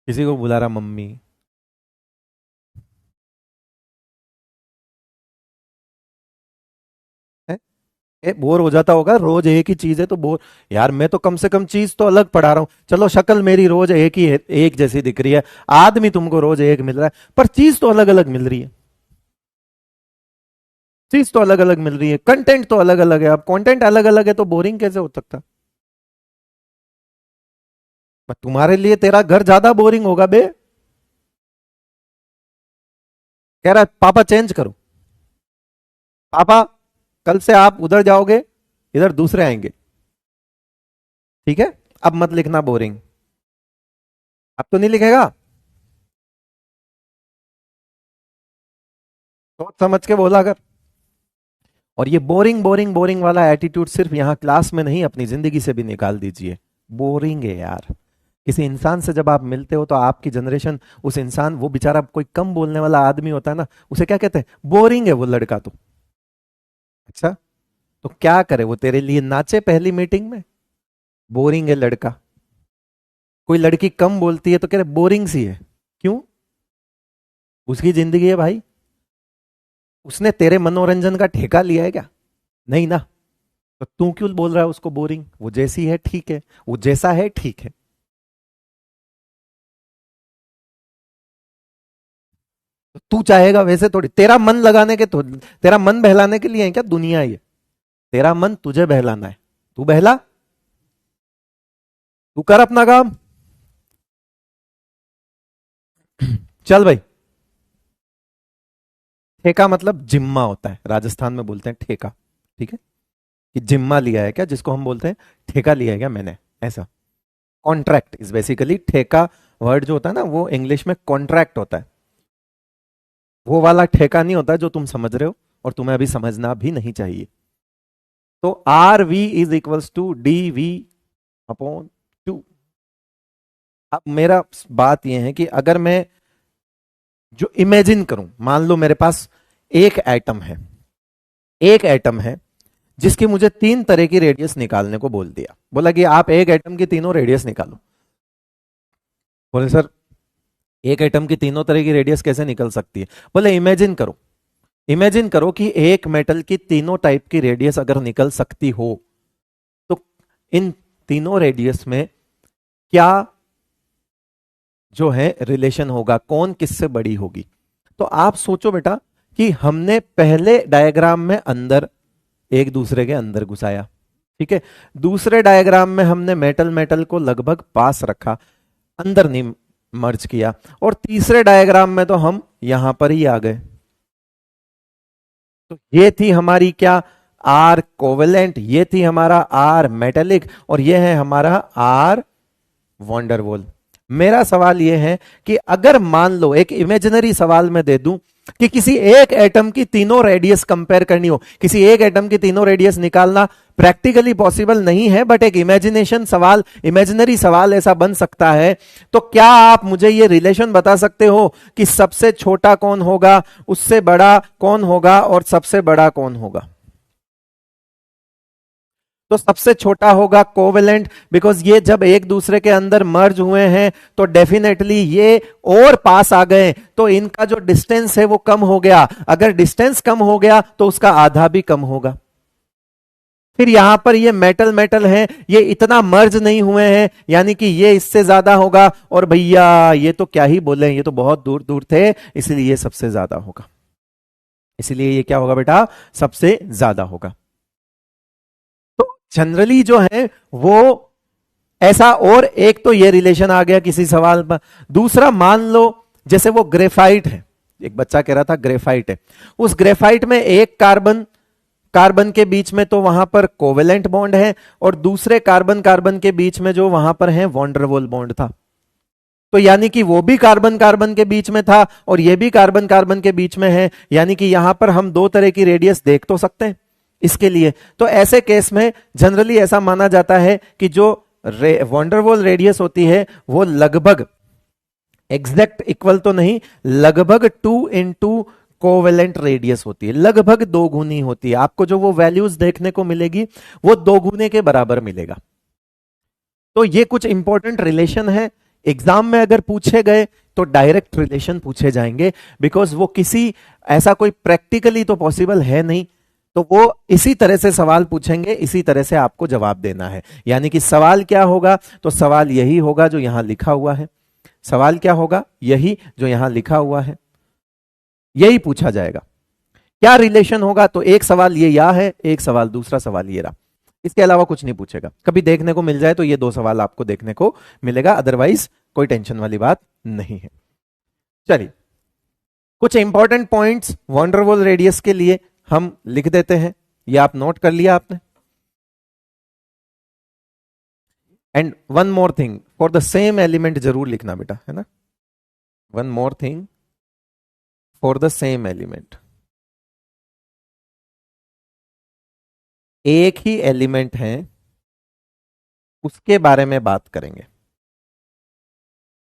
A: किसी को बुला रहा मम्मी. है? बोर हो जाता होगा, रोज एक ही चीज है तो बोर. यार मैं तो कम से कम चीज तो अलग पढ़ा रहा हूं. चलो शक्ल मेरी रोज एक ही है, एक जैसी दिख रही है. आदमी तुमको रोज एक मिल रहा है, पर चीज तो अलग अलग मिल रही है. चीज तो अलग अलग मिल रही है, कंटेंट तो अलग अलग है. अब कंटेंट अलग अलग है तो बोरिंग कैसे हो सकता? तुम्हारे लिए तेरा घर ज्यादा बोरिंग होगा बे. कह रहा है पापा चेंज करो. पापा कल से आप उधर जाओगे, इधर दूसरे आएंगे. ठीक है, अब मत लिखना बोरिंग. अब तो नहीं लिखेगा? सोच समझ के बोला कर. और ये बोरिंग बोरिंग बोरिंग वाला एटीट्यूड सिर्फ यहां क्लास में नहीं, अपनी जिंदगी से भी निकाल दीजिए. बोरिंग है यार. किसी इंसान से जब आप मिलते हो तो आपकी जनरेशन, उस इंसान, वो बेचारा कोई कम बोलने वाला आदमी होता है ना, उसे क्या कहते हैं? बोरिंग है वो लड़का तो. अच्छा, तो क्या करे वो तेरे लिए नाचे पहली मीटिंग में? बोरिंग है लड़का. कोई लड़की कम बोलती है तो कह रहे बोरिंग सी है. क्यों? उसकी जिंदगी है भाई. उसने तेरे मनोरंजन का ठेका लिया है क्या? नहीं ना. तो तू क्यों बोल रहा है उसको बोरिंग? वो जैसी है ठीक है, वो जैसा है ठीक है. तो तू चाहेगा वैसे थोड़ी, तेरा मन लगाने के तो, तेरा मन बहलाने के लिए है क्या दुनिया ये? तेरा मन तुझे बहलाना है, तू बहला, तू कर अपना काम। चल भाई, ठेका मतलब जिम्मा होता है, राजस्थान में बोलते हैं ठेका, ठीक है, कि जिम्मा लिया है क्या, जिसको हम बोलते हैं ठेका लिया है क्या मैंने, ऐसा। कॉन्ट्रैक्ट इज बेसिकली, ठेका वर्ड जो होता है ना वो इंग्लिश में कॉन्ट्रैक्ट होता है, वो वाला ठेका नहीं होता जो तुम समझ रहे हो, और तुम्हें अभी समझना भी नहीं चाहिए। तो R V is equals to D V upon two. अब मेरा बात यह है कि अगर मैं जो इमेजिन करूं, मान लो मेरे पास एक एटम है, एक एटम है जिसकी मुझे तीन तरह की रेडियस निकालने को बोल दिया, बोला कि आप एक एटम की तीनों रेडियस निकालो। बोले सर एक एटम की तीनों तरह की रेडियस कैसे निकल सकती है? बोले इमेजिन करो, इमेजिन करो कि एक मेटल की तीनों टाइप की रेडियस अगर निकल सकती हो, तो इन तीनों रेडियस में क्या जो है रिलेशन होगा, कौन किससे बड़ी होगी? तो आप सोचो बेटा कि हमने पहले डायग्राम में अंदर एक दूसरे के अंदर घुसाया, ठीक है, दूसरे डायग्राम में हमने मेटल मेटल को लगभग पास रखा, अंदर नहीं मर्ज किया, और तीसरे डायग्राम में तो हम यहां पर ही आ गए। तो ये थी हमारी क्या, आर कोवेलेंट, ये थी हमारा आर मेटेलिक, और ये है हमारा आर वॉन्डरवॉल। मेरा सवाल यह है कि अगर मान लो एक इमेजिनरी सवाल में दे दूं कि किसी एक एटम की तीनों रेडियस कंपेयर करनी हो, किसी एक एटम की तीनों रेडियस निकालना प्रैक्टिकली पॉसिबल नहीं है, बट एक इमेजिनेशन सवाल, इमेजिनरी सवाल ऐसा बन सकता है, तो क्या आप मुझे ये रिलेशन बता सकते हो कि सबसे छोटा कौन होगा, उससे बड़ा कौन होगा, और सबसे बड़ा कौन होगा? तो सबसे छोटा होगा कोवेलेंट, बिकॉज ये जब एक दूसरे के अंदर मर्ज हुए हैं तो डेफिनेटली ये और पास आ गए, तो इनका जो डिस्टेंस है वो कम हो गया, अगर डिस्टेंस कम हो गया तो उसका आधा भी कम होगा। फिर यहां पर ये मेटल मेटल है, ये इतना मर्ज नहीं हुए हैं, यानी कि ये इससे ज्यादा होगा, और भैया ये तो क्या ही बोले, ये तो बहुत दूर दूर थे, इसलिए ये सबसे ज्यादा होगा, इसलिए ये क्या होगा बेटा, सबसे ज्यादा होगा। जनरली जो है वो ऐसा, और एक तो ये रिलेशन आ गया किसी सवाल पर। दूसरा मान लो जैसे वो ग्रेफाइट है, एक बच्चा कह रहा था ग्रेफाइट है, उस ग्रेफाइट में एक कार्बन कार्बन के बीच में तो वहां पर कोवेलेंट बॉन्ड है, और दूसरे कार्बन कार्बन के बीच में जो वहां पर है वॉन्डरवॉल बॉन्ड था, तो यानी कि वो भी कार्बन कार्बन के बीच में था और ये भी कार्बन कार्बन के बीच में है, यानी कि यहां पर हम दो तरह की रेडियस देख तो सकते हैं इसके लिए। तो ऐसे केस में जनरली ऐसा माना जाता है कि जो वॉन्डरवॉल रेडियस होती है वो लगभग एग्जैक्ट इक्वल तो नहीं, लगभग 2 × कोवेलेंट रेडियस होती है, लगभग 2 गुनी होती है। आपको जो वो वैल्यूज देखने को मिलेगी वो 2 गुने के बराबर मिलेगा। तो ये कुछ इंपॉर्टेंट रिलेशन है, एग्जाम में अगर पूछे गए तो डायरेक्ट रिलेशन पूछे जाएंगे, बिकॉज वो किसी ऐसा कोई प्रैक्टिकली तो पॉसिबल है नहीं, तो वो इसी तरह से सवाल पूछेंगे, इसी तरह से आपको जवाब देना है। यानी कि सवाल क्या होगा, तो सवाल यही होगा जो यहां लिखा हुआ है, सवाल क्या होगा, यही जो यहां लिखा हुआ है, यही पूछा जाएगा। क्या रिलेशन होगा, तो एक सवाल ये या है, एक सवाल दूसरा सवाल ये रहा, इसके अलावा कुछ नहीं पूछेगा। कभी देखने को मिल जाए तो ये 2 सवाल आपको देखने को मिलेगा, अदरवाइज कोई टेंशन वाली बात नहीं है। चलिए कुछ इंपॉर्टेंट पॉइंट्स वॉन्डरवॉल रेडियस के लिए हम लिख देते हैं, ये आप नोट कर लिया आपने। And one more thing, for the same element जरूर लिखना बेटा, है ना, one more thing for the same element, एक ही एलिमेंट है उसके बारे में बात करेंगे,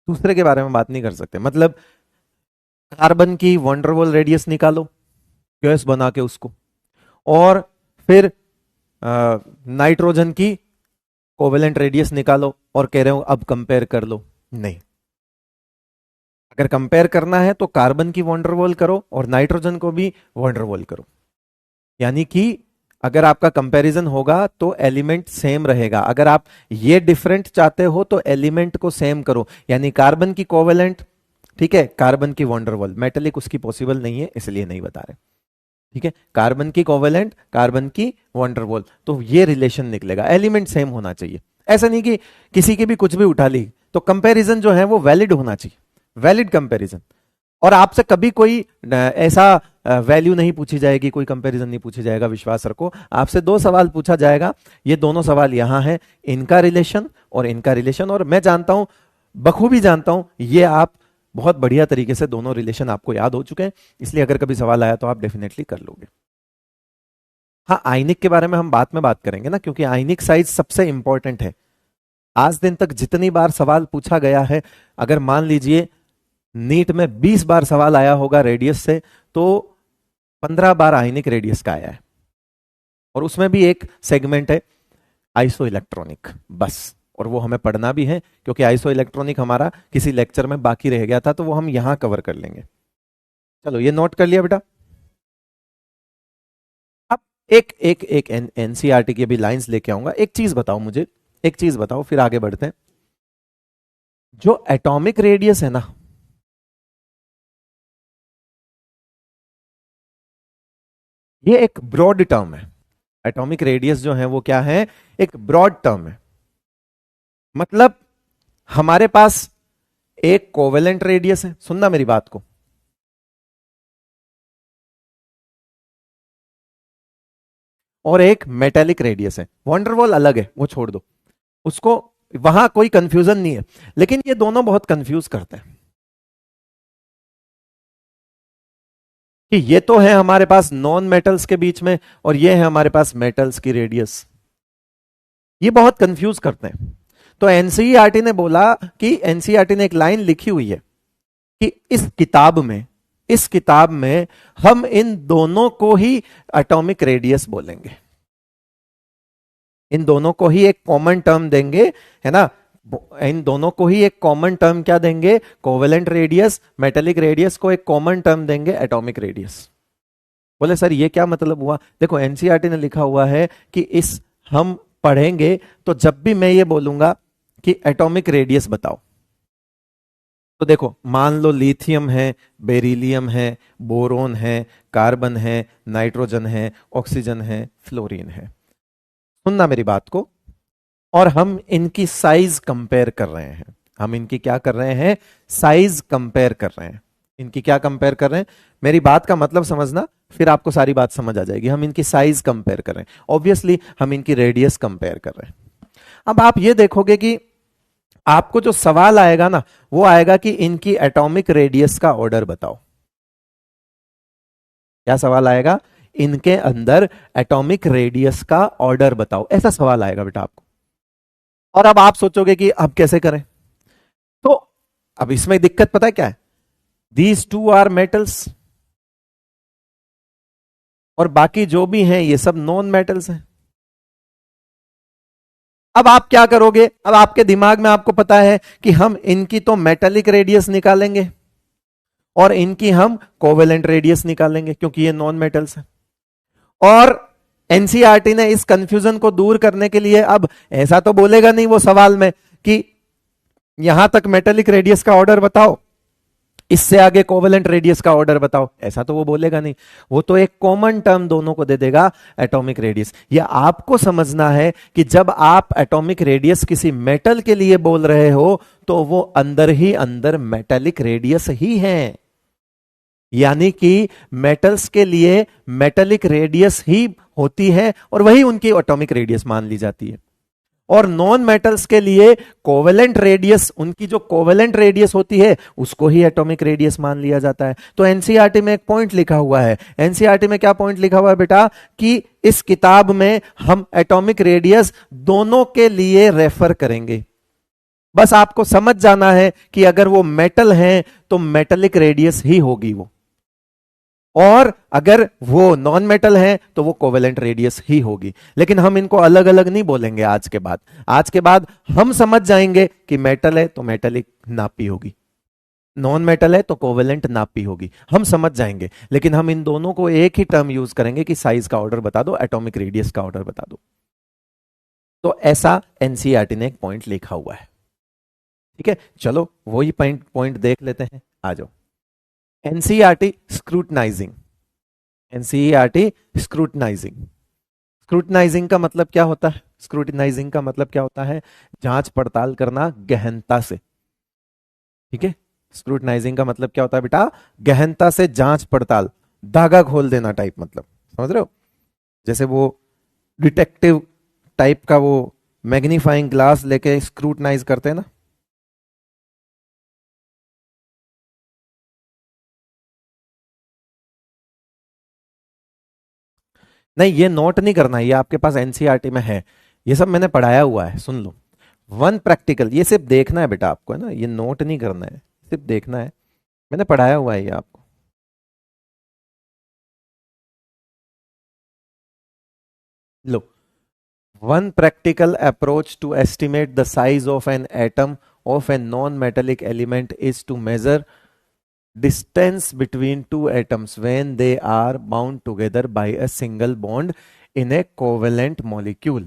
A: दूसरे के बारे में बात नहीं कर सकते। मतलब कार्बन की वॉन्डरवॉल रेडियस निकालो गैस बना के उसको, और फिर नाइट्रोजन की कोवेलेंट रेडियस निकालो और कह रहे हो अब कंपेयर कर लो, नहीं। अगर कंपेयर करना है तो कार्बन की वॉन्डरवॉल करो और नाइट्रोजन को भी वॉन्डरवॉल करो, यानी कि अगर आपका कंपैरिजन होगा तो एलिमेंट सेम रहेगा। अगर आप ये डिफरेंट चाहते हो तो एलिमेंट को सेम करो, यानी कार्बन की कोवेलेंट ठीक है, कार्बन की वंडरवॉल, मेटेलिक उसकी पॉसिबल नहीं है इसलिए नहीं बता रहे। ठीक है, कार्बन की कोवेलेंट, कार्बन की वंडरवॉल, तो ये रिलेशन निकलेगा, एलिमेंट सेम होना चाहिए। ऐसा नहीं कि किसी की भी कुछ भी उठा ली, तो कंपैरिजन जो है वो वैलिड होना चाहिए, वैलिड कंपैरिजन। और आपसे कभी कोई ऐसा वैल्यू नहीं पूछी जाएगी, कोई कंपैरिजन नहीं पूछी जाएगा, विश्वास रखो। आपसे दो सवाल पूछा जाएगा, ये दोनों सवाल यहां है, इनका रिलेशन और इनका रिलेशन। और मैं जानता हूं, बखूबी जानता हूं, ये आप बहुत बढ़िया तरीके से दोनों रिलेशन आपको याद हो चुके हैं, इसलिए अगर कभी सवाल आया तो आप डेफिनेटली कर लोगे। हाँ, आयनिक के बारे में हम बाद में बात करेंगे ना, क्योंकि आयनिक साइज सबसे इंपॉर्टेंट है। आज दिन तक जितनी बार सवाल पूछा गया है, अगर मान लीजिए नीट में 20 बार सवाल आया होगा रेडियस से, तो 15 बार आयनिक रेडियस का आया है, और उसमें भी एक सेगमेंट है आइसो इलेक्ट्रॉनिक, बस। और वो हमें पढ़ना भी है, क्योंकि आइसो इलेक्ट्रॉनिक हमारा किसी लेक्चर में बाकी रह गया था, तो वो हम यहां कवर कर लेंगे। चलो, ये नोट कर लिया बेटा। अब एक एक एक एनसीईआरटी की अभी लाइंस लेके आऊंगा। एक चीज बताओ मुझे, एक चीज बताओ, फिर आगे बढ़ते हैं। जो एटॉमिक रेडियस है ना, ये एक ब्रॉड टर्म है। एटॉमिक रेडियस जो है वो क्या है, एक ब्रॉड टर्म है। मतलब हमारे पास एक कोवेलेंट रेडियस है, सुनना मेरी बात को, और एक मेटेलिक रेडियस है। वंडरवॉल अलग है, वो छोड़ दो उसको, वहां कोई कंफ्यूजन नहीं है। लेकिन ये दोनों बहुत कंफ्यूज करते हैं कि ये तो है हमारे पास नॉन मेटल्स के बीच में, और ये है हमारे पास मेटल्स की रेडियस। ये बहुत कंफ्यूज करते हैं। तो एनसीईआरटी ने बोला कि, एनसीईआरटी ने एक लाइन लिखी हुई है कि इस किताब में हम इन दोनों को ही एटॉमिक रेडियस बोलेंगे, इन दोनों को ही एक कॉमन टर्म देंगे, है ना। इन दोनों को ही एक कॉमन टर्म क्या देंगे, कोवेलेंट रेडियस, मेटेलिक रेडियस को एक कॉमन टर्म देंगे एटॉमिक रेडियस। बोले सर ये क्या मतलब हुआ? देखो एनसीईआरटी ने लिखा हुआ है कि इस हम पढ़ेंगे, तो जब भी मैं ये बोलूंगा कि एटॉमिक रेडियस बताओ, तो देखो मान लो लिथियम है, बेरिलियम है, बोरोन है, कार्बन है, नाइट्रोजन है, ऑक्सीजन है, फ्लोरीन है। सुनना मेरी बात को, और हम इनकी साइज कंपेयर कर रहे हैं। हम इनकी क्या कर रहे हैं, साइज कंपेयर कर रहे हैं। इनकी क्या कंपेयर कर रहे हैं, मेरी बात का मतलब समझना, फिर आपको सारी बात समझ आ जाएगी। हम इनकी साइज कंपेयर कर रहे हैं, ऑब्वियसली हम इनकी रेडियस कंपेयर कर रहे हैं। अब आप ये देखोगे कि आपको जो सवाल आएगा ना, वो आएगा कि इनकी एटॉमिक रेडियस का ऑर्डर बताओ। क्या सवाल आएगा, इनके अंदर एटॉमिक रेडियस का ऑर्डर बताओ, ऐसा सवाल आएगा बेटा आपको। और अब आप सोचोगे कि अब कैसे करें, तो अब इसमें दिक्कत पता है क्या है, दीज टू आर मेटल्स, और बाकी जो भी हैं ये सब नॉन मेटल्स हैं। अब आप क्या करोगे, अब आपके दिमाग में आपको पता है कि हम इनकी तो मेटेलिक रेडियस निकालेंगे और इनकी हम कोवेलेंट रेडियस निकालेंगे, क्योंकि ये नॉन मेटल्स हैं। और एनसीईआरटी ने इस कंफ्यूजन को दूर करने के लिए, अब ऐसा तो बोलेगा नहीं वो सवाल में कि यहां तक मेटेलिक रेडियस का ऑर्डर बताओ, इससे आगे कोवेलेंट रेडियस का ऑर्डर बताओ, ऐसा तो वो बोलेगा नहीं। वो तो एक कॉमन टर्म दोनों को दे देगा, एटॉमिक रेडियस। ये आपको समझना है कि जब आप एटॉमिक रेडियस किसी मेटल के लिए बोल रहे हो, तो वो अंदर ही अंदर मेटेलिक रेडियस ही है। यानी कि मेटल्स के लिए मेटेलिक रेडियस ही होती है, और वही उनकी एटॉमिक रेडियस मान ली जाती है। और नॉन मेटल्स के लिए कोवेलेंट रेडियस, उनकी जो कोवेलेंट रेडियस होती है, उसको ही एटॉमिक रेडियस मान लिया जाता है। तो एनसीईआरटी में एक पॉइंट लिखा हुआ है। एनसीईआरटी में क्या पॉइंट लिखा हुआ है बेटा, कि इस किताब में हम एटॉमिक रेडियस दोनों के लिए रेफर करेंगे। बस आपको समझ जाना है कि अगर वो मेटल हैं तो मेटेलिक रेडियस ही होगी वो, और अगर वो नॉन मेटल है तो वो कोवेलेंट रेडियस ही होगी। लेकिन हम इनको अलग अलग नहीं बोलेंगे आज के बाद। आज के बाद हम समझ जाएंगे कि मेटल है तो मेटेलिक नापी होगी, नॉन मेटल है तो कोवेलेंट नापी होगी, हम समझ जाएंगे। लेकिन हम इन दोनों को एक ही टर्म यूज करेंगे कि साइज का ऑर्डर बता दो, एटॉमिक रेडियस का ऑर्डर बता दो। तो ऐसा एनसीईआरटी ने एक पॉइंट लिखा हुआ है। ठीक है, चलो वही पॉइंट देख लेते हैं। आ जाओ। NCERT scrutinising, NCERT scrutinising. Scrutinising का मतलब क्या होता है? स्क्रूटनाइजिंग का मतलब क्या होता है? जांच पड़ताल करना गहनता से। ठीक है, स्क्रूटनाइजिंग का मतलब क्या होता है बेटा? गहनता से जांच पड़ताल, धागा खोल देना टाइप, मतलब समझ रहे हो? जैसे वो डिटेक्टिव टाइप का वो मैग्नीफाइंग ग्लास लेके स्क्रूटनाइज करते हैं ना। नहीं, ये नोट नहीं करना, ये आपके पास एनसीईआरटी में है, ये सब मैंने पढ़ाया हुआ है, सुन लो। वन प्रैक्टिकल, ये सिर्फ देखना है बेटा आपको, है ना, ये नोट नहीं करना है, सिर्फ देखना है, मैंने पढ़ाया हुआ है ये आपको। लो, one practical approach to estimate the size of an atom of a non-metallic element is to measure distance between two atoms when they are bound together by a single bond in a covalent molecule।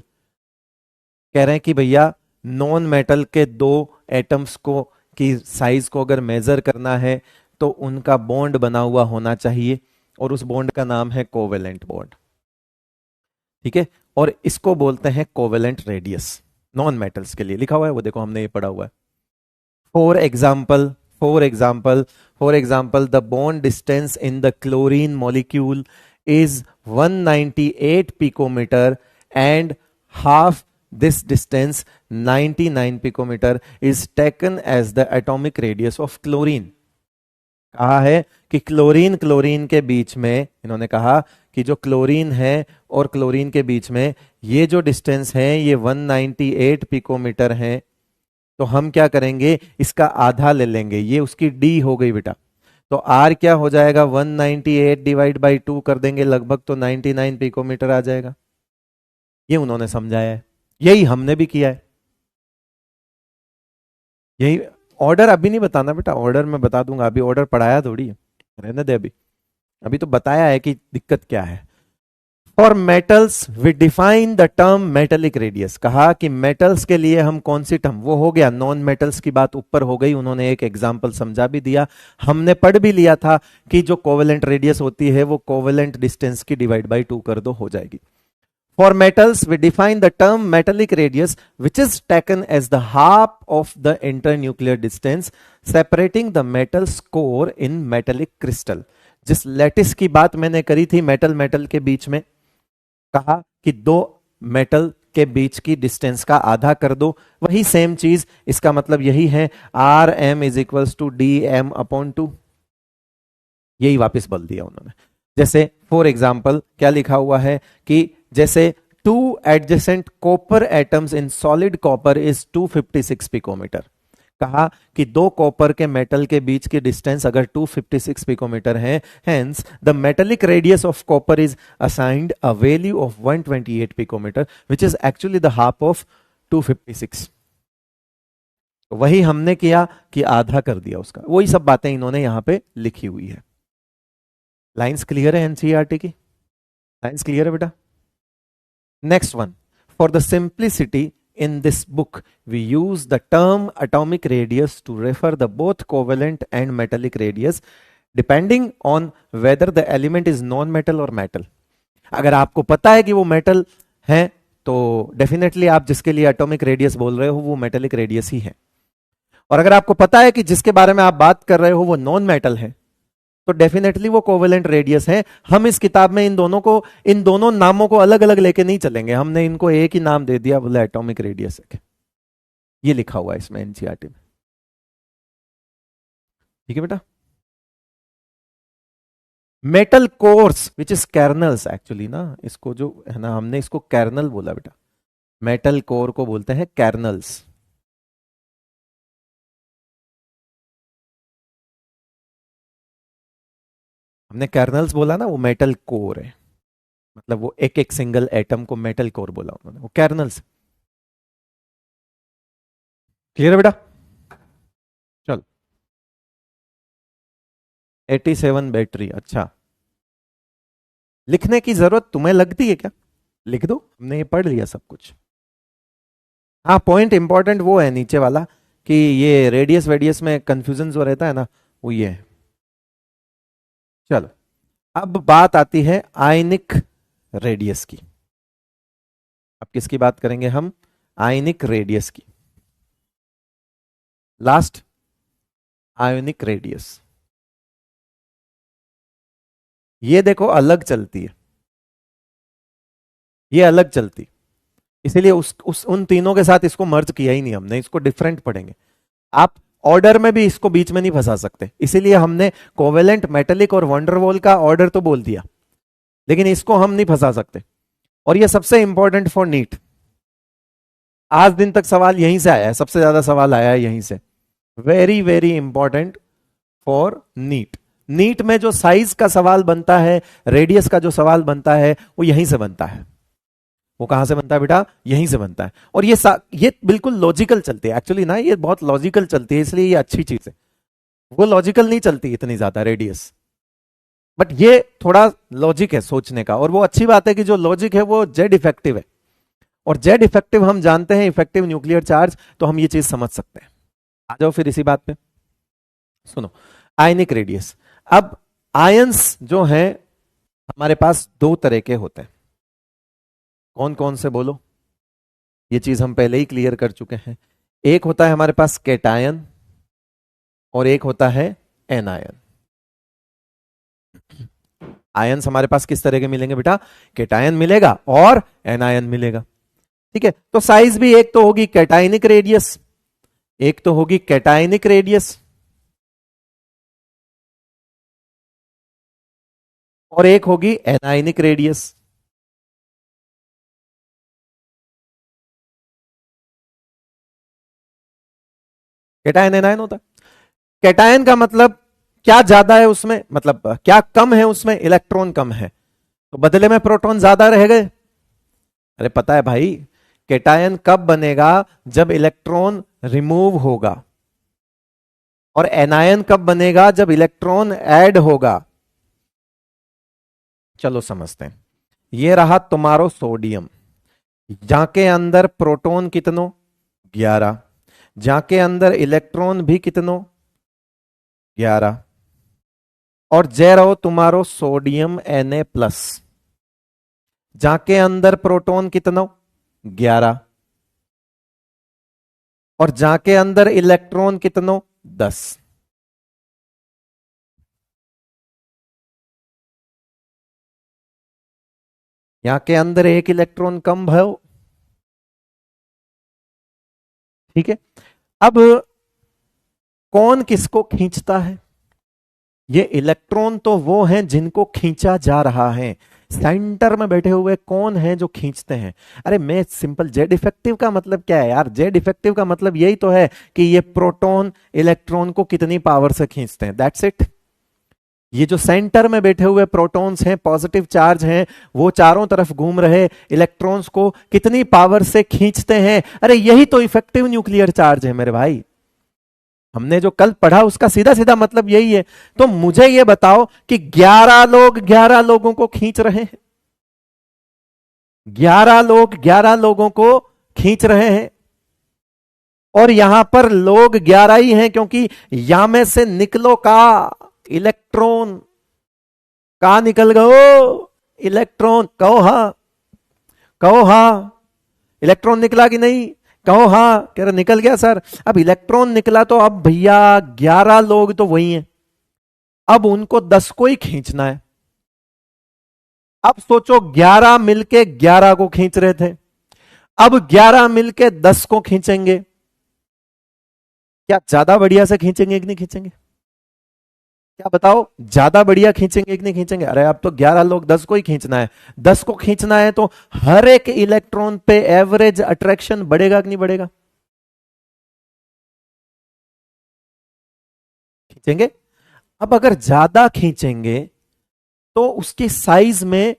A: कह रहे हैं कि भैया non metal के दो atoms को की size को अगर मेजर करना है तो उनका बॉन्ड बना हुआ होना चाहिए, और उस बॉन्ड का नाम है कोवेलेंट बॉन्ड। ठीक है, और इसको बोलते हैं कोवेलेंट रेडियस। नॉन मेटल्स के लिए लिखा हुआ है, वो देखो हमने ये पढ़ा हुआ है। For example, for example, for example the bond distance in the chlorine molecule is 198 picometre and half this distance 99 picometre is taken as the atomic radius of chlorine. कहा है कि क्लोरीन क्लोरीन के बीच में, इन्होंने कहा कि जो क्लोरीन है और क्लोरीन के बीच में ये जो डिस्टेंस है ये 198 पिकोमीटर है, तो हम क्या करेंगे, इसका आधा ले लेंगे, ये उसकी डी हो गई बेटा। तो आर क्या हो जाएगा, 198 डिवाइड बाई 2 कर देंगे, लगभग तो 99 पिकोमीटर आ जाएगा। ये उन्होंने समझाया है, यही हमने भी किया है। यही ऑर्डर अभी नहीं बताना बेटा, ऑर्डर मैं बता दूंगा, अभी ऑर्डर पढ़ाया थोड़ी है, रहने दे अभी, अभी तो बताया है कि दिक्कत क्या है। For metals we define the term metallic radius. कहा कि मेटल्स के लिए हम कौन सी टर्म, वो हो गया नॉन मेटल्स की बात ऊपर हो गई, उन्होंने एक एग्जांपल समझा भी दिया, हमने पढ़ भी लिया था कि जो कोवेलेंट रेडियस होती है वो कोवेलेंट डिस्टेंस की डिवाइड बाई 2 कर दो, हो जाएगी। For metals, we define the term metallic radius, which is taken as the half of the internuclear distance separating the metal's core in metallic crystal। जिस lattice की बात मैंने करी थी मेटल मेटल के बीच में, कहा कि दो मेटल के बीच की डिस्टेंस का आधा कर दो, वही सेम चीज, इसका मतलब यही है R M is equals to D M upon 2, यही वापस बोल दिया उन्होंने। जैसे फॉर एग्जाम्पल क्या लिखा हुआ है कि जैसे two adjacent copper atoms in solid copper is 256 picometre. कहा कि दो कॉपर के मेटल के बीच की डिस्टेंस अगर 256 पिकोमीटर है, hence the metallic radius of copper is assigned a value of 128 picometre which is actually the half of 256। वही हमने किया कि आधा कर दिया उसका, वही सब बातें इन्होंने यहां पे लिखी हुई है। लाइंस क्लियर है एनसीईआरटी की? लाइंस क्लियर है बेटा? Next one, for the simplicity in this book, we use the term atomic radius to refer the both covalent and metallic radius depending on whether the element is non-metal or metal। अगर आपको पता है कि वो metal है तो definitely आप जिसके लिए एटॉमिक रेडियस बोल रहे हो वो मेटेलिक रेडियस ही है, और अगर आपको पता है कि जिसके बारे में आप बात कर रहे हो वो नॉन मेटल है तो डेफिनेटली वो कोवेलेंट रेडियस है। हम इस किताब में इन दोनों को, इन दोनों नामों को अलग अलग लेके नहीं चलेंगे, हमने इनको एक ही नाम दे दिया, बोले एटॉमिक रेडियस है, ये लिखा हुआ है इसमें एनसीईआरटी में। ठीक है बेटा? Metal cores which is kernels, actually ना इसको जो है ना हमने इसको कैर्नल बोला बेटा, मेटल कोर को बोलते हैं कैर्नल्स। हमने कर्नल्स बोला ना, वो मेटल कोर है, मतलब वो एक एक सिंगल एटम को मेटल कोर बोला उन्होंने, वो कर्नल्स। क्लियर है बेटा? चल 87 बैटरी, अच्छा लिखने की जरूरत तुम्हें लगती है क्या? लिख दो, हमने ये पढ़ लिया सब कुछ। हाँ, पॉइंट इंपॉर्टेंट वो है नीचे वाला कि ये रेडियस वेडियस में कंफ्यूजन जो रहता है ना, वो ये है। चलो, अब बात आती है आयनिक रेडियस की। अब किसकी बात करेंगे हम? आयनिक रेडियस की। Last, ionic radius. ये देखो अलग चलती है, ये अलग चलती, इसीलिए उस उन तीनों के साथ इसको मर्ज किया ही नहीं हमने, इसको डिफरेंट पढ़ेंगे। आप ऑर्डर में भी इसको बीच में नहीं फंसा सकते, इसीलिए हमने कोवेलेंट, मेटेलिक और वंडरवॉल का ऑर्डर तो बोल दिया, लेकिन इसको हम नहीं फंसा सकते। और ये सबसे इंपॉर्टेंट फॉर नीट। आज दिन तक सवाल यहीं से आया है, सबसे ज्यादा सवाल आया है यहीं से। Very very important for NEET. NEET में जो साइज का सवाल बनता है, रेडियस का जो सवाल बनता है, वो यहीं से बनता है। वो कहां से बनता है बेटा? यहीं से बनता है। और ये बिल्कुल लॉजिकल चलती है एक्चुअली ना, ये बहुत लॉजिकल चलती है, इसलिए ये अच्छी चीज है। वो लॉजिकल नहीं चलती इतनी ज्यादा रेडियस, बट ये थोड़ा लॉजिक है सोचने का, और वो अच्छी बात है कि जो लॉजिक है वो जेड इफेक्टिव है। और जेड इफेक्टिव हम जानते हैं, इफेक्टिव न्यूक्लियर चार्ज, तो हम ये चीज समझ सकते हैं। आ जाओ फिर इसी बात पे, सुनो। Ionic radius. अब आयंस जो हैं हमारे पास दो तरह के होते हैं। कौन कौन से बोलो? ये चीज हम पहले ही क्लियर कर चुके हैं। एक होता है हमारे पास कैटायन और एक होता है एनायन। आयंस हमारे पास किस तरह के मिलेंगे बेटा? कैटायन मिलेगा और एनायन मिलेगा। ठीक है, तो साइज भी एक तो होगी कैटायनिक रेडियस, एक तो होगी कैटायनिक रेडियस, और एक होगी एनायनिक रेडियस। कैटायन एनायन होता है। कैटायन का मतलब क्या ज्यादा है उसमें, मतलब क्या कम है उसमें? इलेक्ट्रॉन कम है, तो बदले में प्रोटॉन ज्यादा रह गए। अरे पता है भाई, कैटायन कब बनेगा? जब इलेक्ट्रॉन रिमूव होगा। और एनायन कब बनेगा? जब इलेक्ट्रॉन ऐड होगा। चलो समझते हैं। ये रहा तुम्हारो सोडियम, जाके अंदर प्रोटॉन कितनों? 11। जाके अंदर इलेक्ट्रॉन भी कितनों? 11। और जय रहो तुम्हारो सोडियम Na+, जाके अंदर प्रोटॉन कितनों? 11। और जाके अंदर इलेक्ट्रॉन कितनों? 10। यहां के अंदर एक इलेक्ट्रॉन कम भयो। ठीक है, अब कौन किसको खींचता है? ये इलेक्ट्रॉन तो वो हैं जिनको खींचा जा रहा है। सेंटर में बैठे हुए कौन हैं जो खींचते हैं? अरे मैं सिंपल, जेड इफेक्टिव का मतलब क्या है यार? जेड इफेक्टिव का मतलब यही तो है कि ये प्रोटॉन इलेक्ट्रॉन को कितनी पावर से खींचते हैं, दैट्स इट। ये जो सेंटर में बैठे हुए प्रोटॉन्स हैं, पॉजिटिव चार्ज हैं, वो चारों तरफ घूम रहे इलेक्ट्रॉन्स को कितनी पावर से खींचते हैं। अरे यही तो इफेक्टिव न्यूक्लियर चार्ज है मेरे भाई। हमने जो कल पढ़ा उसका सीधा सीधा मतलब यही है। तो मुझे ये बताओ कि 11 लोग 11 लोगों को खींच रहे हैं, 11 लोग 11 लोगों को खींच रहे हैं, और यहां पर लोग 11 ही हैं, क्योंकि यहां में से निकलो का इलेक्ट्रॉन, का निकल गयो इलेक्ट्रॉन, कहो हा, कहो हा। इलेक्ट्रॉन निकला कि नहीं? कहो हाँ। कह रहा निकल गया सर। अब इलेक्ट्रॉन निकला तो अब भैया 11 लोग तो वही हैं, अब उनको 10 को ही खींचना है। अब सोचो 11 मिलके 11 को खींच रहे थे, अब 11 मिलके 10 को खींचेंगे, क्या ज्यादा बढ़िया से खींचेंगे कि नहीं खींचेंगे? क्या बताओ, ज्यादा बढ़िया खींचेंगे कि नहीं खींचेंगे? अरे अब तो 11 लोग 10 को ही खींचना है, 10 को खींचना है तो हर एक इलेक्ट्रॉन पे एवरेज अट्रैक्शन बढ़ेगा कि नहीं बढ़ेगा? खींचेंगे। अब अगर ज्यादा खींचेंगे तो उसकी साइज में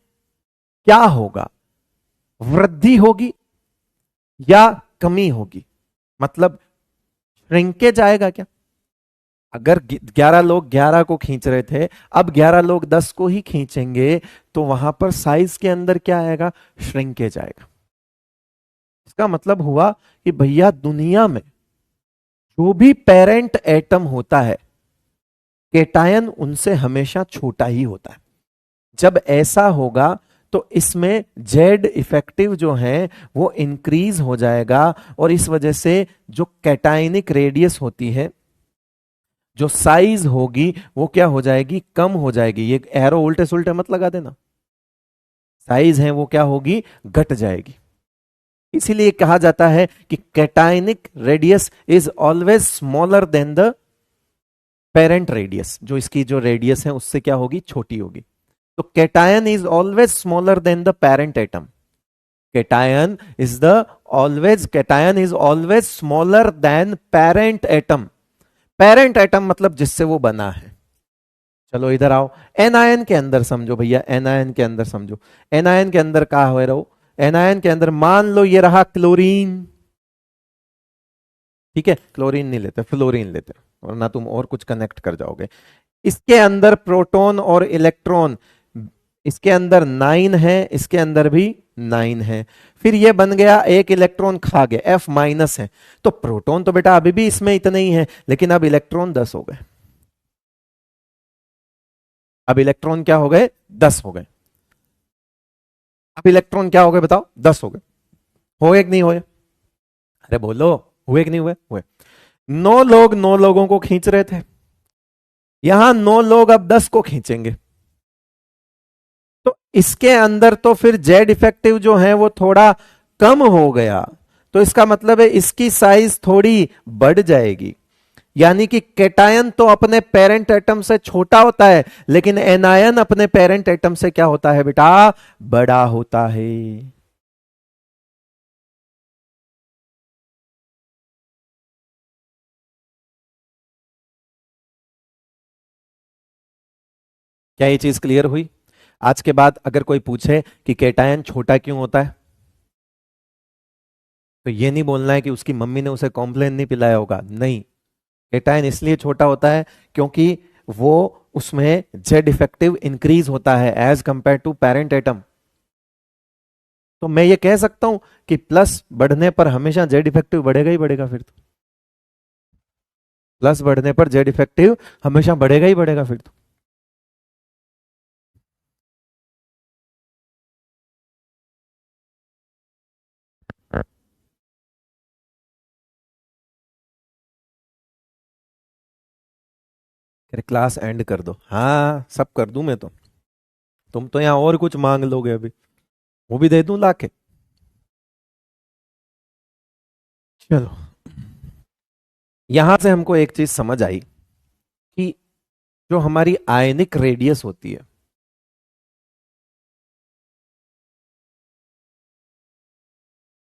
A: क्या होगा? वृद्धि होगी या कमी होगी? मतलब श्रिंकेज आएगा क्या? अगर 11 लोग 11 को खींच रहे थे, अब 11 लोग 10 को ही खींचेंगे, तो वहां पर साइज के अंदर क्या आएगा? श्रिंकेज आएगा। इसका मतलब हुआ कि भैया दुनिया में जो भी पेरेंट एटम होता है, केटायन उनसे हमेशा छोटा ही होता है। जब ऐसा होगा तो इसमें जेड इफेक्टिव जो है वो इंक्रीज हो जाएगा, और इस वजह से जो कैटायनिक रेडियस होती है, जो साइज होगी वो क्या हो जाएगी, कम हो जाएगी। ये एरो उल्टे सुल्टे मत लगा देना, साइज है वो क्या होगी, घट जाएगी। इसीलिए कहा जाता है कि cationic radius is always smaller than the parent radius, जो इसकी जो रेडियस है उससे क्या होगी, छोटी होगी। तो cation is always smaller than the parent atom. Cation is the always cation is always smaller than parent atom. Parent atom मतलब जिससे वो बना है। चलो इधर आओ, एनायन के अंदर समझो भैया, एनायन के अंदर समझो। एनायन के अंदर कहा हुआ रहो, एनायन के अंदर मान लो ये रहा क्लोरीन, ठीक है, क्लोरीन नहीं लेते, फ्लोरीन लेते, वरना तुम और कुछ कनेक्ट कर जाओगे। इसके अंदर प्रोटॉन और इलेक्ट्रॉन, इसके अंदर 9 है, इसके अंदर भी 9 है। फिर ये बन गया, एक इलेक्ट्रॉन खा गया, F माइनस है। तो प्रोटॉन तो बेटा अभी भी इसमें इतने ही है, लेकिन अब इलेक्ट्रॉन 10 हो गए। अब इलेक्ट्रॉन क्या हो गए, 10 हो गए। अब इलेक्ट्रॉन क्या हो गए बताओ, 10 हो गए। हो गए कि नहीं हुए, अरे बोलो, हुए कि नहीं हुए, हुए। 9 लोग 9 लोगों को खींच रहे थे, यहां 9 लोग अब 10 को खींचेंगे। तो इसके अंदर तो फिर जेड इफेक्टिव जो है वो थोड़ा कम हो गया, तो इसका मतलब है इसकी साइज थोड़ी बढ़ जाएगी। यानी कि कैटायन तो अपने पेरेंट एटम से छोटा होता है, लेकिन एनायन अपने पेरेंट एटम से क्या होता है बेटा, बड़ा होता है। क्या ये चीज क्लियर हुई? आज के बाद अगर कोई पूछे कि कैटायन छोटा क्यों होता है, तो ये नहीं बोलना है कि उसकी मम्मी ने उसे कॉम्प्लेन नहीं पिलाया होगा, नहीं। कैटायन इसलिए छोटा होता है क्योंकि वो उसमें जेड इफेक्टिव इंक्रीज होता है as compare to parent atom. तो मैं ये कह सकता हूं कि प्लस बढ़ने पर हमेशा जेड इफेक्टिव बढ़ेगा ही बढ़ेगा, फिर तो प्लस बढ़ने पर जेड इफेक्टिव हमेशा बढ़ेगा ही बढ़ेगा फिर तो। क्लास एंड कर दो, हाँ सब कर दूं मैं तो। तुम तो यहां और कुछ मांग लोगे अभी, वो भी दे दूं लाके। चलो, यहां से हमको एक चीज समझ आई कि जो हमारी आयनिक रेडियस होती है,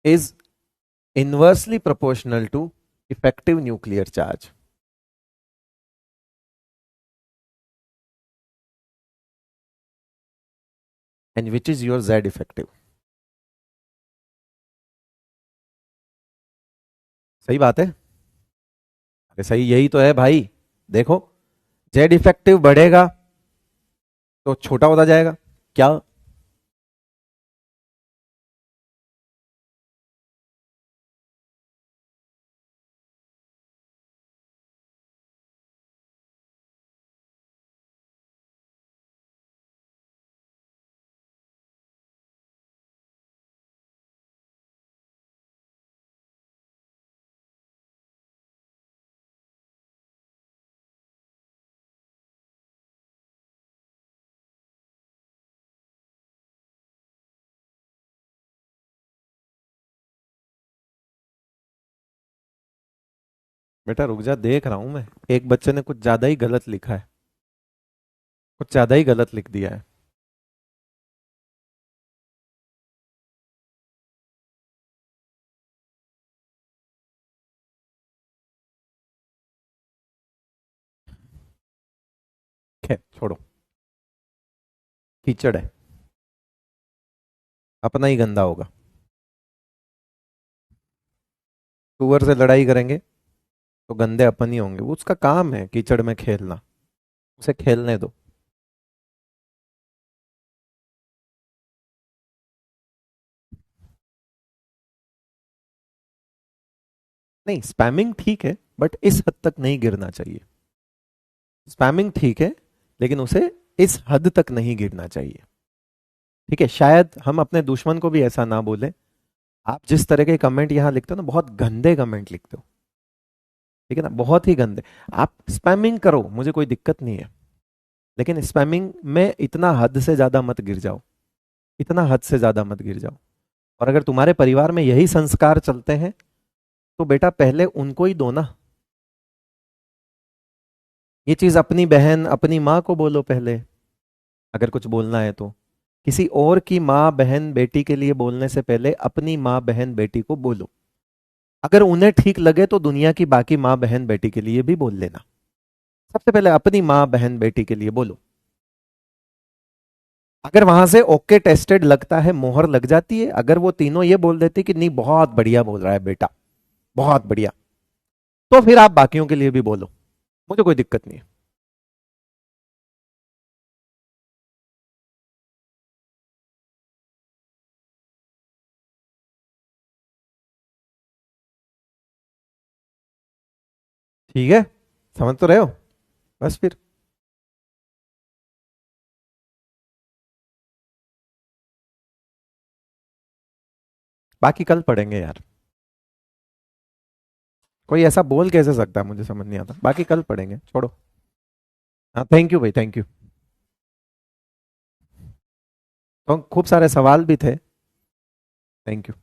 A: is inversely proportional to effective nuclear charge. And which is your Z effective. सही बात है, अरे सही यही तो है भाई। देखो, जेड इफेक्टिव बढ़ेगा तो छोटा होता जाएगा, क्या? बेटा रुक जा, देख रहा हूं मैं। एक बच्चे ने कुछ ज्यादा ही गलत लिखा है, कुछ ज्यादा ही गलत लिख दिया है। खैर छोड़ो, कीचड़ है, अपना ही गंदा होगा। सुअर से लड़ाई करेंगे तो गंदे अपन ही होंगे, वो उसका काम है कीचड़ में खेलना, उसे खेलने दो। नहीं, स्पैमिंग ठीक है, बट इस हद तक नहीं गिरना चाहिए। स्पैमिंग ठीक है, लेकिन उसे इस हद तक नहीं गिरना चाहिए। ठीक है, शायद हम अपने दुश्मन को भी ऐसा ना बोले। आप जिस तरह के कमेंट यहां लिखते हो ना, बहुत गंदे कमेंट लिखते हो, ठीक है ना, बहुत ही गंदे। आप स्पैमिंग करो, मुझे कोई दिक्कत नहीं है, लेकिन स्पैमिंग में इतना हद से ज्यादा मत गिर जाओ, इतना हद से ज्यादा मत गिर जाओ। और अगर तुम्हारे परिवार में यही संस्कार चलते हैं तो बेटा पहले उनको ही दो ना। ये चीज अपनी बहन अपनी माँ को बोलो पहले, अगर कुछ बोलना है तो। किसी और की माँ बहन बेटी के लिए बोलने से पहले अपनी माँ बहन बेटी को बोलो। अगर उन्हें ठीक लगे तो दुनिया की बाकी माँ बहन बेटी के लिए भी बोल लेना। सबसे पहले अपनी माँ बहन बेटी के लिए बोलो। अगर वहां से ओके टेस्टेड लगता है, मोहर लग जाती है, अगर वो तीनों ये बोल देते कि नहीं बहुत बढ़िया बोल रहा है बेटा, बहुत बढ़िया, तो फिर आप बाकियों के लिए भी बोलो, मुझे कोई दिक्कत नहीं है। ठीक है, समझ तो रहे हो? बस फिर बाकी कल पढ़ेंगे यार। कोई ऐसा बोल कैसे सकता है, मुझे समझ नहीं आता। बाकी कल पढ़ेंगे, छोड़ो। हाँ, थैंक यू भाई, थैंक यू। तो खूब सारे सवाल भी थे। Thank you.